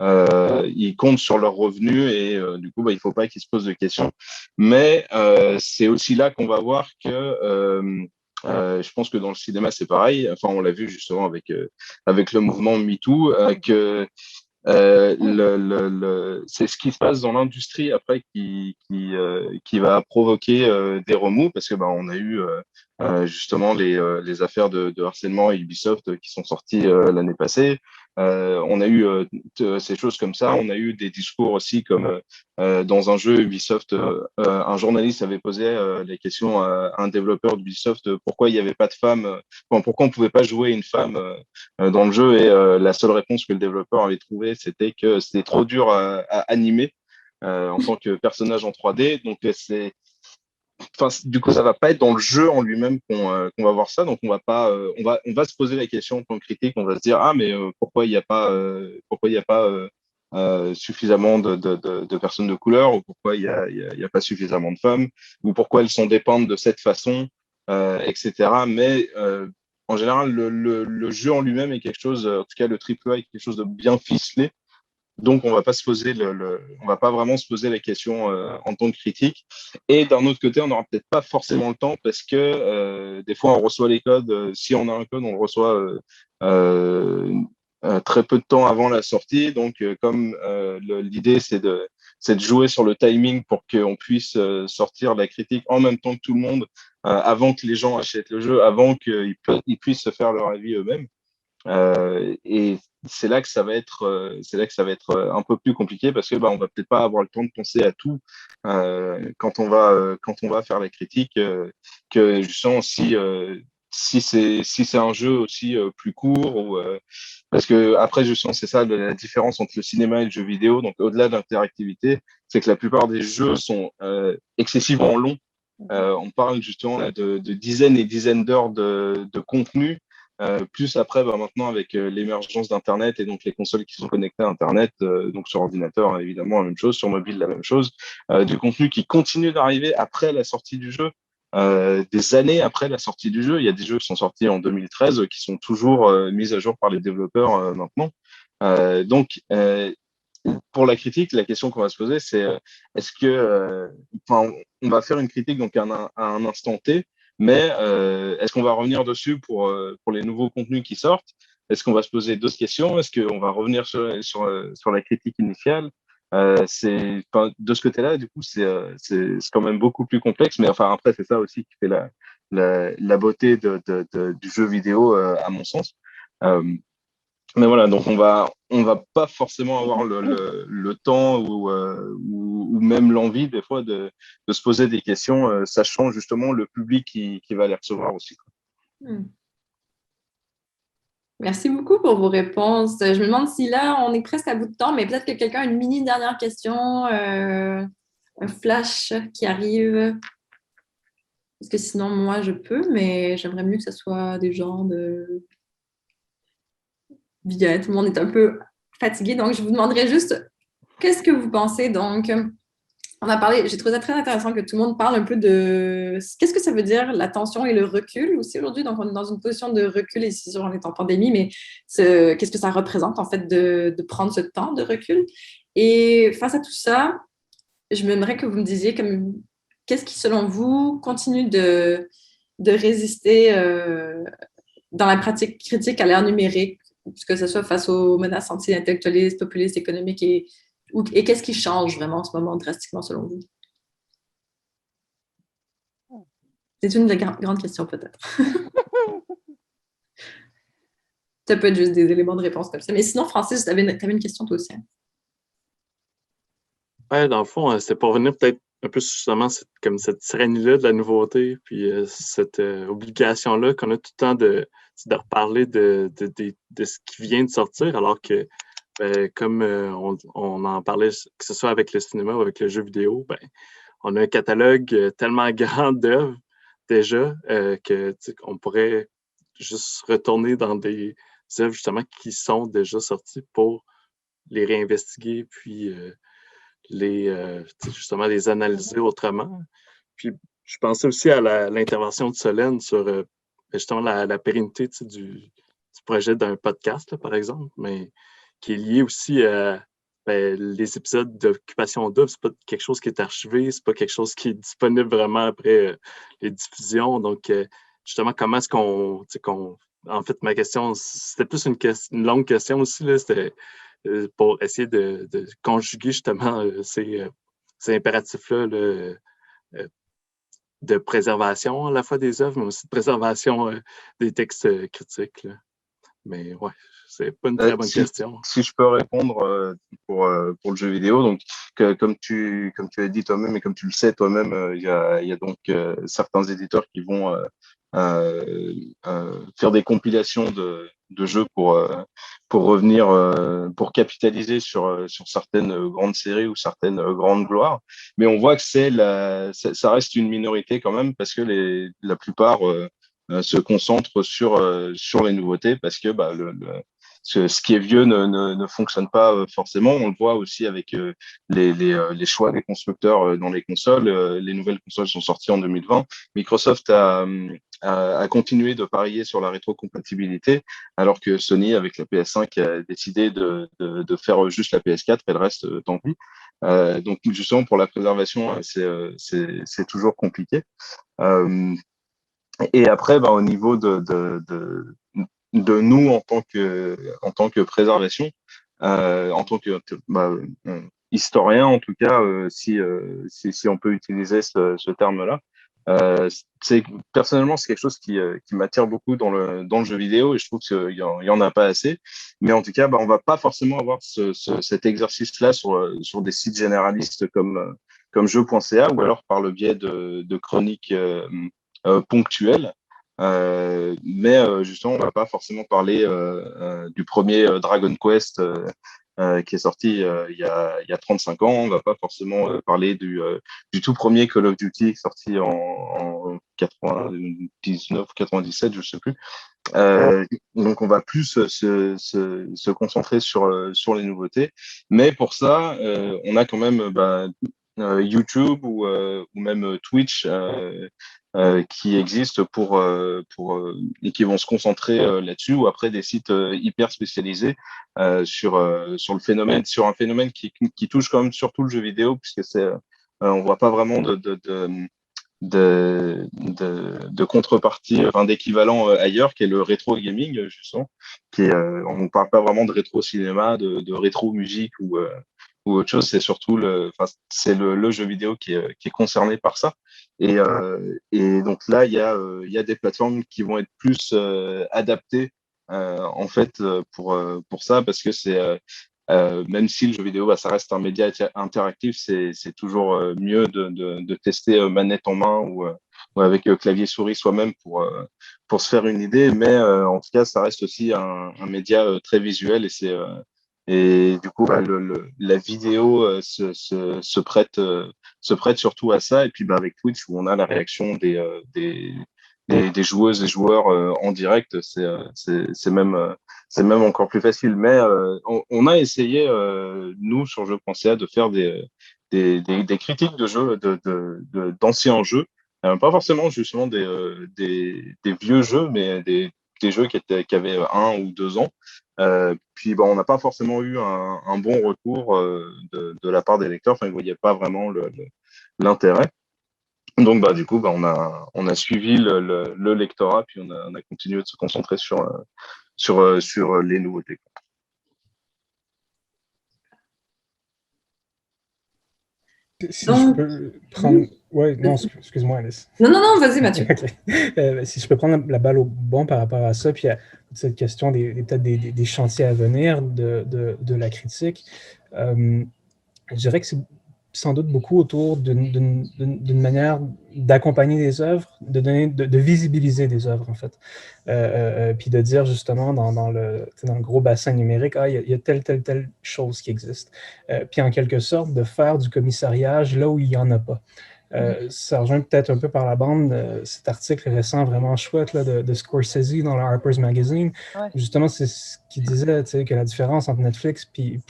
ils comptent sur leurs revenus, et du coup il ne faut pas qu'ils se posent de questions. Mais c'est aussi là qu'on va voir que je pense que dans le cinéma c'est pareil. Enfin, on l'a vu justement avec le mouvement MeToo, que c'est ce qui se passe dans l'industrie après qui va provoquer des remous, parce que on a eu justement les affaires de harcèlement à Ubisoft qui sont sorties l'année passée. On a eu ces choses comme ça. On a eu des discours aussi comme dans un jeu Ubisoft, un journaliste avait posé la question à un développeur d'Ubisoft, pourquoi il n'y avait pas de femmes, pourquoi on ne pouvait pas jouer une femme dans le jeu, et la seule réponse que le développeur avait trouvée, c'était que c'était trop dur à animer en tant que personnage en 3D. Donc du coup, ça va pas être dans le jeu en lui-même qu'on va voir ça. Donc on va se poser la question en tant que critique. On va se dire, ah, mais pourquoi il n'y a pas suffisamment de personnes de couleur, ou pourquoi il y a pas suffisamment de femmes, ou pourquoi elles sont dépeintes de cette façon, etc. Mais en général, le jeu en lui-même est quelque chose, en tout cas le AAA est quelque chose de bien ficelé. Donc, on va pas vraiment se poser la question en tant que critique. Et d'un autre côté, on n'aura peut-être pas forcément le temps, parce que des fois, on reçoit les codes. Si on a un code, on le reçoit très peu de temps avant la sortie. Donc, comme l'idée, c'est de jouer sur le timing pour qu'on puisse sortir la critique en même temps que tout le monde, avant que les gens achètent le jeu, avant qu'ils puissent se faire leur avis eux-mêmes. Et c'est là que ça va être un peu plus compliqué, parce que on va peut-être pas avoir le temps de penser à tout quand on va faire la critique, que justement si c'est un jeu aussi plus court, ou parce que après justement c'est ça la différence entre le cinéma et le jeu vidéo. Donc au-delà de l'interactivité, c'est que la plupart des jeux sont excessivement longs. On parle justement là, de dizaines et dizaines d'heures de contenu. Plus après, maintenant, avec l'émergence d'Internet et donc les consoles qui sont connectées à Internet, donc sur ordinateur, évidemment, la même chose, sur mobile, la même chose, du contenu qui continue d'arriver après la sortie du jeu, des années après la sortie du jeu. Il y a des jeux qui sont sortis en 2013 qui sont toujours mis à jour par les développeurs maintenant. Donc, pour la critique, la question qu'on va se poser, c'est est-ce que, on va faire une critique donc à un instant T, mais est-ce qu'on va revenir dessus pour les nouveaux contenus qui sortent? Est-ce qu'on va se poser d'autres questions? Est-ce qu'on va revenir sur la critique initiale? De ce côté-là, du coup, c'est quand même beaucoup plus complexe, mais enfin, après, c'est ça aussi qui fait la beauté du jeu vidéo, à mon sens. Mais voilà, donc on va pas forcément avoir le temps ou même l'envie des fois de se poser des questions, sachant justement le public qui va les recevoir aussi. Merci beaucoup pour vos réponses. Je me demande si là, on est presque à bout de temps, mais peut-être que quelqu'un a une mini dernière question, un flash qui arrive. Parce que sinon, moi, je peux, mais j'aimerais mieux que ce soit des genres de... Bien, tout le monde est un peu fatigué, donc je vous demanderai juste, qu'est-ce que vous pensez? Donc, on a parlé, j'ai trouvé ça très intéressant que tout le monde parle un peu de qu'est-ce que ça veut dire l'attention et le recul aussi aujourd'hui. Donc, on est dans une position de recul ici, on est en pandémie, mais qu'est-ce que ça représente en fait de prendre ce temps de recul? Et face à tout ça, je m'aimerais que vous me disiez qu'est-ce qui, selon vous, continue de résister dans la pratique critique à l'ère numérique, que ce soit face aux menaces anti-intellectualistes, populistes, économiques et qu'est-ce qui change vraiment en ce moment drastiquement selon vous? C'est une grande question peut-être. Ça peut être juste des éléments de réponse comme ça. Mais sinon, Francis, tu avais une question toi aussi. Ouais, dans le fond, c'est pour revenir peut-être un peu justement comme cette tyrannie-là de la nouveauté, puis cette obligation-là qu'on a tout le temps de reparler de ce qui vient de sortir, alors que comme on en parlait, que ce soit avec le cinéma ou avec le jeu vidéo, on a un catalogue tellement grand d'œuvres déjà qu'on pourrait juste retourner dans des œuvres justement qui sont déjà sorties pour les réinvestiguer, puis justement les analyser autrement. Puis je pensais aussi à l'intervention de Solène sur justement la pérennité du projet d'un podcast, là, par exemple, mais qui est lié aussi à les épisodes d'Occupation Double. C'est pas quelque chose qui est archivé, c'est pas quelque chose qui est disponible vraiment après les diffusions. Donc, justement, comment est-ce qu'on... En fait, ma question, c'était plus une longue question aussi, là, c'était pour essayer de conjuguer justement ces impératifs-là de préservation à la fois des œuvres, mais aussi de préservation des textes critiques. Là. Mais ouais, c'est pas une très bonne question. Si je peux répondre pour le jeu vidéo, donc comme tu as dit toi-même et comme tu le sais toi-même, il y a donc certains éditeurs qui vont faire des compilations de jeux pour revenir, pour capitaliser sur certaines grandes séries ou certaines grandes gloires. Mais on voit que ça reste une minorité quand même parce que la plupart se concentrent sur les nouveautés parce que ce qui est vieux ne fonctionne pas forcément. On le voit aussi avec les choix des constructeurs dans les consoles. Les nouvelles consoles sont sorties en 2020. Microsoft a continué de parier sur la rétrocompatibilité, alors que Sony, avec la PS5, a décidé de faire juste la PS4 et le reste, tant pis. Donc, justement, pour la préservation, c'est toujours compliqué. Et après, au niveau de nous en tant que préservation, en tant que historien en tout cas, si on peut utiliser ce terme-là, personnellement c'est quelque chose qui m'attire beaucoup dans le jeu vidéo et je trouve qu'il y en a pas assez. Mais en tout cas, on va pas forcément avoir cet exercice-là sur des sites généralistes comme jeux.ca ou alors par le biais de chroniques ponctuelles. Mais justement, on va pas forcément parler du premier Dragon Quest qui est sorti il y a 35 ans. On va pas forcément parler du tout premier Call of Duty sorti en 99, 97, je sais plus. Donc on va plus se concentrer sur les nouveautés. Mais pour ça, on a quand même YouTube ou même Twitch qui existent et qui vont se concentrer là-dessus, ou après des sites hyper spécialisés sur un phénomène qui touche quand même surtout le jeu vidéo, puisque on voit pas vraiment de contrepartie, enfin d'équivalent ailleurs, qui est le rétro gaming, justement, on ne parle pas vraiment de rétro cinéma, de rétro musique ou autre chose. C'est surtout le jeu vidéo qui est concerné par ça. Et donc là, il y a des plateformes qui vont être plus adaptées en fait pour ça, parce que même si le jeu vidéo, ça reste un média interactif, c'est toujours mieux de tester manette en main ou avec clavier souris soi-même pour se faire une idée. Mais en tout cas, ça reste aussi un média très visuel, et du coup, la vidéo se prête surtout à ça. Et puis avec Twitch, où on a la réaction des joueuses et joueurs en direct, c'est même encore plus facile. Mais on a essayé, nous, sur Jeux.ca, de faire des critiques de jeux, d'anciens jeux. Pas forcément justement des vieux jeux, mais des jeux qui avaient 1 ou 2 ans. Puis on n'a pas forcément eu un bon retour de la part des lecteurs. Enfin, ils ne voyaient pas vraiment l'intérêt. Donc du coup, on a suivi le lectorat, puis on a continué de se concentrer sur les nouveautés. Si je peux prendre... Ouais, non, excuse-moi, Alice. Non, vas-y, Mathieu. Okay. Si je peux prendre la balle au bon par rapport à ça, puis à cette question peut-être des chantiers à venir de la critique, je dirais que c'est sans doute beaucoup autour d'une manière d'accompagner des œuvres, de visibiliser des œuvres, en fait. Puis de dire justement dans le gros bassin numérique, il y a telle chose qui existe. Puis en quelque sorte, de faire du commissariage là où il n'y en a pas. Ça rejoint peut-être un peu par la bande cet article récent vraiment chouette là, de Scorsese dans le Harper's Magazine. Ouais. Justement, c'est ce qu'il disait, que la différence entre Netflix puis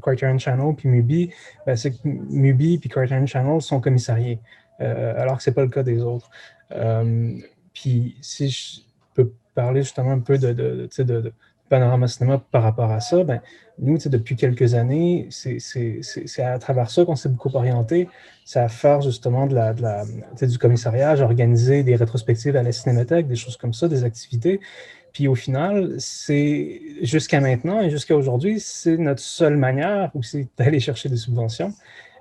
Criterion Channel puis Mubi, c'est que Mubi puis Criterion Channel sont commissariés, alors que ce n'est pas le cas des autres. Puis si je peux parler justement un peu de Panorama Cinéma par rapport à ça, nous, depuis quelques années, c'est à travers ça qu'on s'est beaucoup orienté. C'est à faire justement du commissariage, organiser des rétrospectives à la Cinémathèque, des choses comme ça, des activités. Puis au final, c'est jusqu'à maintenant et jusqu'à aujourd'hui, c'est notre seule manière aussi d'aller chercher des subventions.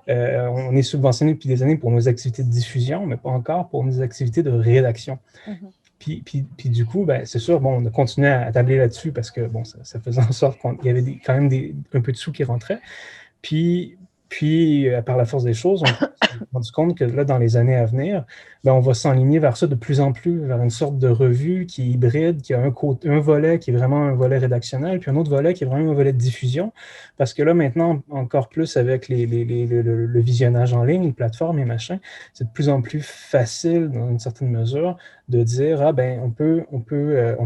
On est subventionné depuis des années pour nos activités de diffusion, mais pas encore pour nos activités de rédaction. Puis du coup, c'est sûr, on a continué à tabler là-dessus parce que ça faisait en sorte qu'il y avait quand même un peu de sous qui rentraient. Puis par la force des choses, on s'est rendu compte que là, dans les années à venir, on va s'enligner vers ça de plus en plus, vers une sorte de revue qui est hybride, qui a un volet qui est vraiment un volet rédactionnel, puis un autre volet qui est vraiment un volet de diffusion. Parce que là, maintenant, encore plus avec le visionnage en ligne, les plateformes et machin, c'est de plus en plus facile, dans une certaine mesure, de dire, on peut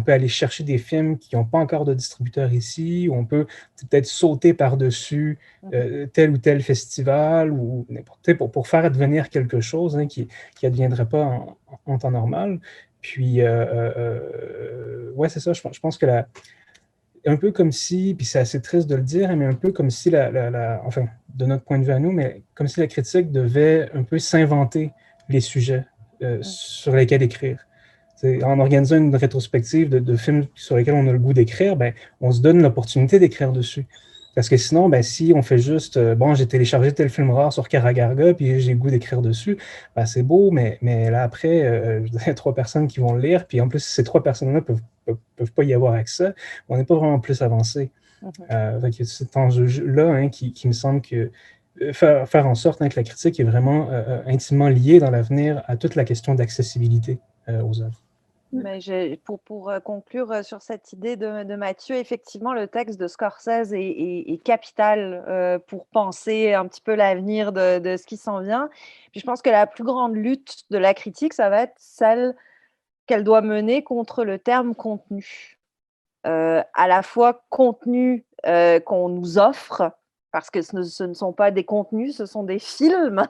aller chercher des films qui n'ont pas encore de distributeur ici, ou on peut peut-être sauter par-dessus tel ou tel festival, ou n'importe, pour faire advenir quelque chose qui adviendrait pas en temps normal. Puis, ouais, c'est ça, je pense que un peu comme si, puis c'est assez triste de le dire, mais un peu comme si enfin, de notre point de vue à nous, mais comme si la critique devait un peu s'inventer les sujets sur lesquels écrire. En organisant une rétrospective de films sur lesquels on a le goût d'écrire, on se donne l'opportunité d'écrire dessus. Parce que sinon, si on fait juste j'ai téléchargé tel film rare sur Karagarga, puis j'ai le goût d'écrire dessus, c'est beau, mais là après, il y a 3 personnes qui vont le lire, puis en plus, ces 3 personnes-là peuvent pas y avoir accès, on n'est pas vraiment plus avancé. Avec cet enjeu-là qui me semble que faire en sorte que la critique est vraiment intimement liée dans l'avenir à toute la question d'accessibilité aux œuvres. Mais pour conclure sur cette idée de Mathieu, effectivement, le texte de Scorsese est capital pour penser un petit peu l'avenir de ce qui s'en vient. Puis je pense que la plus grande lutte de la critique, ça va être celle qu'elle doit mener contre le terme contenu. À la fois contenu qu'on nous offre, parce que ce ne sont pas des contenus, ce sont des films.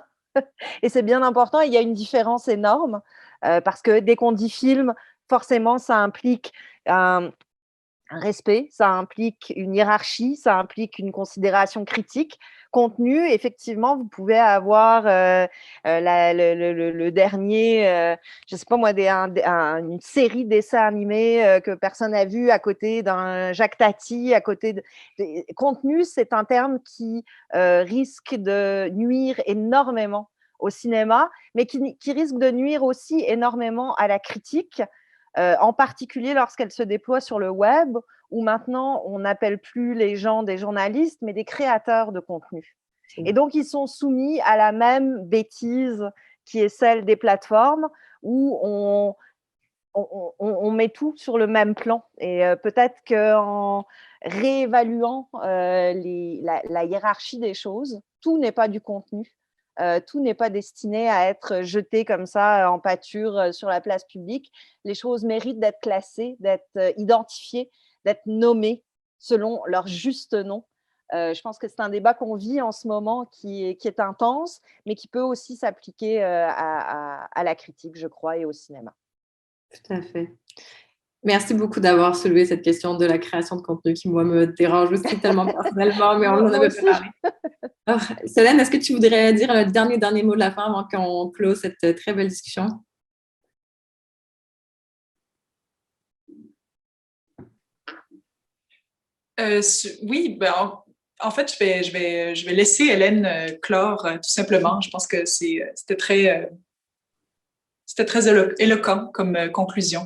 Et c'est bien important, il y a une différence énorme, parce que dès qu'on dit film, forcément, ça implique un respect, ça implique une hiérarchie, ça implique une considération critique. Contenu, effectivement, vous pouvez avoir le dernier, je ne sais pas moi, une série de dessins animés que personne n'a vu à côté d'un Jacques Tati, à côté de... Contenu, c'est un terme qui risque de nuire énormément au cinéma, mais qui risque de nuire aussi énormément à la critique, en particulier lorsqu'elle se déploie sur le web, où maintenant on n'appelle plus les gens des journalistes, mais des créateurs de contenu. Et donc ils sont soumis à la même bêtise qui est celle des plateformes, où on met tout sur le même plan. Et peut-être qu'en réévaluant la hiérarchie des choses, tout n'est pas du contenu. Tout n'est pas destiné à être jeté comme ça en pâture sur la place publique. Les choses méritent d'être classées, d'être identifiées, d'être nommées selon leur juste nom. Je pense que c'est un débat qu'on vit en ce moment qui est intense, mais qui peut aussi s'appliquer à la critique, je crois, et au cinéma. Tout à fait. Merci beaucoup d'avoir soulevé cette question de la création de contenu qui, moi, me dérange aussi tellement personnellement, mais on en avait pas parlé. Alors, Solène, est-ce que tu voudrais dire le dernier mot de la fin avant qu'on close cette très belle discussion? Oui, en fait, je vais laisser Hélène clore tout simplement. Je pense que c'était très éloquent comme conclusion.